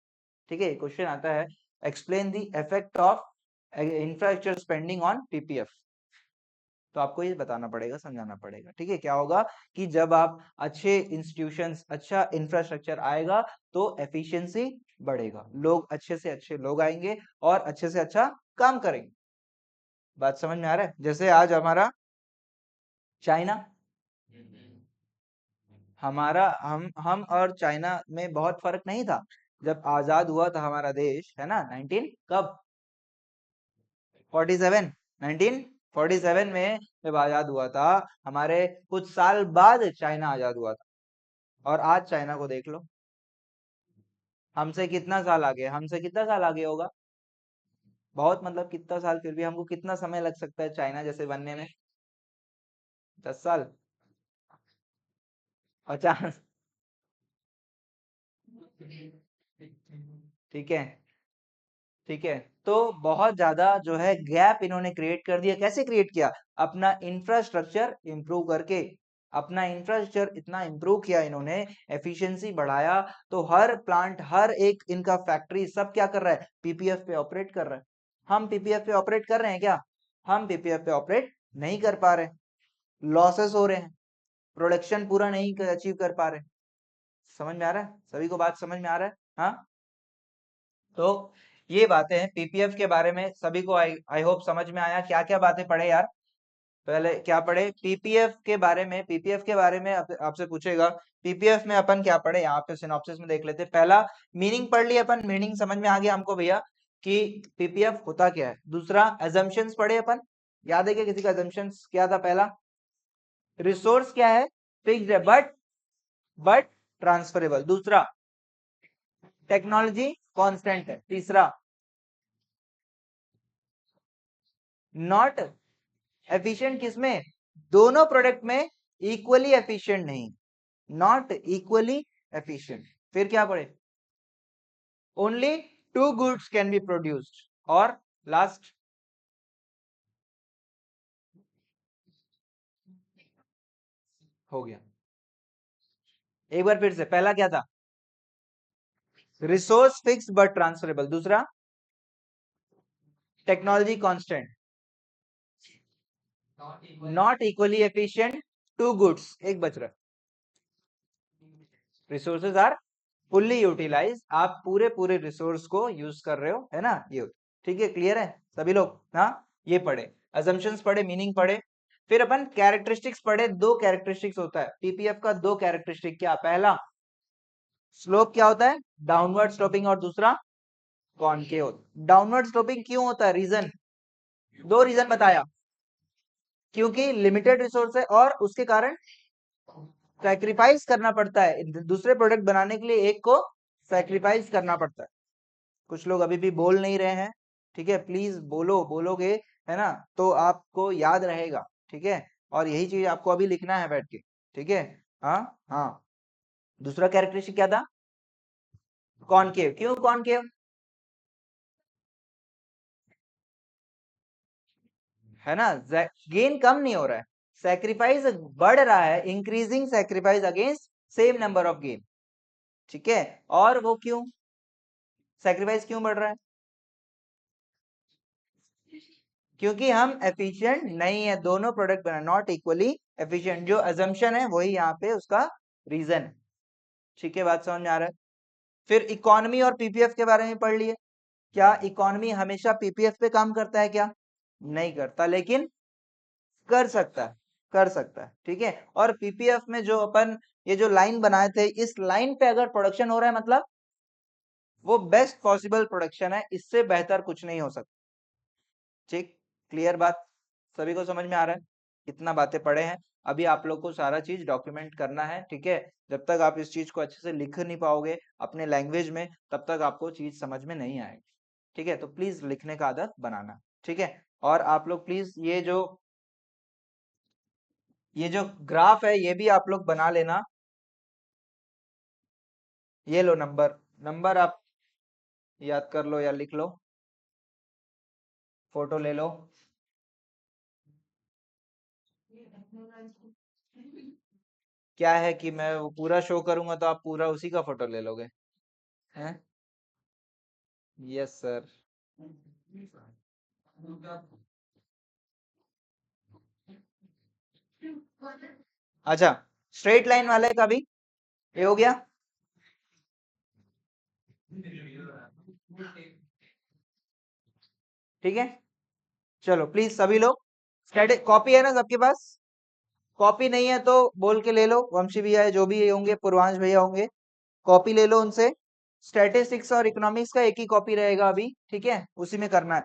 ठीक है? क्वेश्चन आता है, explain the effect of infrastructure spending on PPF. तो आपको ये बताना पड़ेगा, समझाना पड़ेगा, ठीक है? क्या होगा कि जब आप अच्छे इंस्टीट्यूशंस, अच्छा इंफ्रास्ट्रक्चर आएगा तो एफिशिएंसी बढ़ेगा, लोग अच्छे से अच्छे लोग आएंगे और अच्छे से अच्छा काम करेंगे। बात समझ में आ रहा है? जैसे आज हमारा चाइना, हमारा हम और चाइना में बहुत फर्क नहीं था जब आजाद हुआ था हमारा देश, है ना? 19 कब? 47, 1947 में जब आजाद हुआ था, हमारे कुछ साल बाद चाइना आजाद हुआ था। और आज चाइना को देख लो, हमसे कितना साल आगे, हमसे कितना साल आगे होगा? बहुत, मतलब कितना साल, फिर भी हमको कितना समय लग सकता है चाइना जैसे बनने में? 10 साल, 50। ठीक है, ठीक है। तो बहुत ज्यादा जो है गैप इन्होंने क्रिएट कर दिया। कैसे क्रिएट किया? अपना इंफ्रास्ट्रक्चर इंप्रूव करके, अपना इंफ्रास्ट्रक्चर इतना इंप्रूव किया इन्होंने, एफिशिएंसी बढ़ाया, तो हर प्लांट, हर एक इनका फैक्ट्री सब क्या कर रहा है? पीपीएफ पे ऑपरेट कर रहा है। हम पीपीएफ पे ऑपरेट कर रहे हैं क्या? हम पीपीएफ पे ऑपरेट नहीं कर पा रहे, लॉसेस हो रहे हैं, प्रोडक्शन पूरा नहीं अचीव कर पा रहे। समझ में आ रहा है? सभी को बात समझ में आ रहा है? हाँ, तो ये बातें हैं पीपीएफ के बारे में, सभी को आई होप समझ में आया। क्या क्या बातें पढ़े यार? पहले क्या पढ़े? पीपीएफ के बारे में, पीपीएफ के बारे में आपसे पूछेगा, पीपीएफ में अपन क्या पढ़े? यहाँ पे सिनॉप्सिस में देख लेते। पहला, मीनिंग पढ़ लिया अपन, मीनिंग समझ में आ गया हमको भैया कि पीपीएफ होता क्या है। दूसरा, एजम्पशंस पढ़े अपन, याद है क्या किसी का? एजम्पशंस क्या था? पहला, रिसोर्स क्या है? फिक्स्ड है बट ट्रांसफरेबल। दूसरा, टेक्नोलॉजी कांस्टेंट है। तीसरा, नॉट एफिशिएंट किसमें? दोनों प्रोडक्ट में इक्वली एफिशिएंट नहीं, नॉट इक्वली एफिशिएंट। फिर क्या पढ़े? Only two goods can be produced. और लास्ट, हो गया। एक बार फिर से, पहला क्या था? Resource fix but transferable. दूसरा, technology constant, not equally efficient, two goods, एक बच रहा, रिसोर्सेज आर फुल्ली यूटिलाइज, आप पूरे पूरे रिसोर्स को यूज कर रहे हो, है ना? ये, ठीक है? क्लियर है सभी लोग? हाँ, ये पढ़े, अजम्पशंस पढ़े, मीनिंग पढ़े। फिर अपन कैरेक्टरिस्टिक्स पढ़े। दो कैरेक्टरिस्टिक्स होता है पीपीएफ का, दो कैरेक्टरिस्टिक। क्या? पहला, स्लोप क्या होता है? Downward sloping. और दूसरा, कॉनकेव। डाउनवर्ड स्लोपिंग क्यों होता है? रीजन, दो रीजन बताया। क्योंकि लिमिटेड रिसोर्स है और उसके कारण सैक्रिफाइस करना पड़ता है दूसरे प्रोडक्ट बनाने के लिए, एक को सैक्रिफाइस करना पड़ता है। कुछ लोग अभी भी बोल नहीं रहे हैं, ठीक है? प्लीज बोलो, बोलोगे है ना तो आपको याद रहेगा, ठीक है? और यही चीज आपको अभी लिखना है बैठ के, ठीक है? हाँ, हाँ। दूसरा कैरेक्टरिस्टिक क्या था? कॉनकेव। क्यों कॉनकेव? है ना? गेन कम नहीं हो रहा है, सैक्रिफाइस बढ़ रहा है, increasing sacrifice against same number of gain, ठीक है? और वो क्यों, सैक्रिफाइस क्यों बढ़ रहा है? क्योंकि हम एफिशिएंट नहीं है, दोनों प्रोडक्ट बना, नॉट इक्वली एफिशिएंट। जो अजम्पशन है वही यहाँ पे उसका रीजन है। ठीक है, बात समझ में आ रहा है। फिर इकोनॉमी और पीपीएफ के बारे में पढ़ लिए। क्या इकोनॉमी हमेशा पीपीएफ पे काम करता है क्या? नहीं करता, लेकिन कर सकता है, कर सकता है। ठीक है, और पीपीएफ में जो अपन ये जो लाइन बनाए थे, इस लाइन पे अगर प्रोडक्शन हो रहा है मतलब वो बेस्ट पॉसिबल प्रोडक्शन है, इससे बेहतर कुछ नहीं हो सकता। ठीक, क्लियर बात, सभी को समझ में आ रहा है? इतना बातें पढ़े हैं, अभी आप लोग को सारा चीज डॉक्यूमेंट करना है। ठीक है, जब तक आप इस चीज को अच्छे से लिख नहीं पाओगे अपने लैंग्वेज में, तब तक आपको चीज समझ में नहीं आएगी। ठीक है, तो प्लीज लिखने का आदत बनाना। ठीक है, और आप लोग प्लीज ये जो ग्राफ है ये भी आप लोग बना लेना। ये लो नंबर, नंबर आप याद कर लो या लिख लो, फोटो ले लो। क्या है कि मैं वो पूरा शो करूंगा तो आप पूरा उसी का फोटो ले लोगे हैं? Yes sir. अच्छा, स्ट्रेट लाइन वाले का भी ये हो गया। ठीक है, चलो प्लीज सभी लोग स्टैटिक कॉपी है ना सबके पास? कॉपी नहीं है तो बोल के ले लो, वंशी भैया है जो भी होंगे, पूर्वांश भैया होंगे, कॉपी ले लो उनसे। स्टैटिस्टिक्स और इकोनॉमिक्स का एक ही कॉपी रहेगा अभी। ठीक है, उसी में करना है।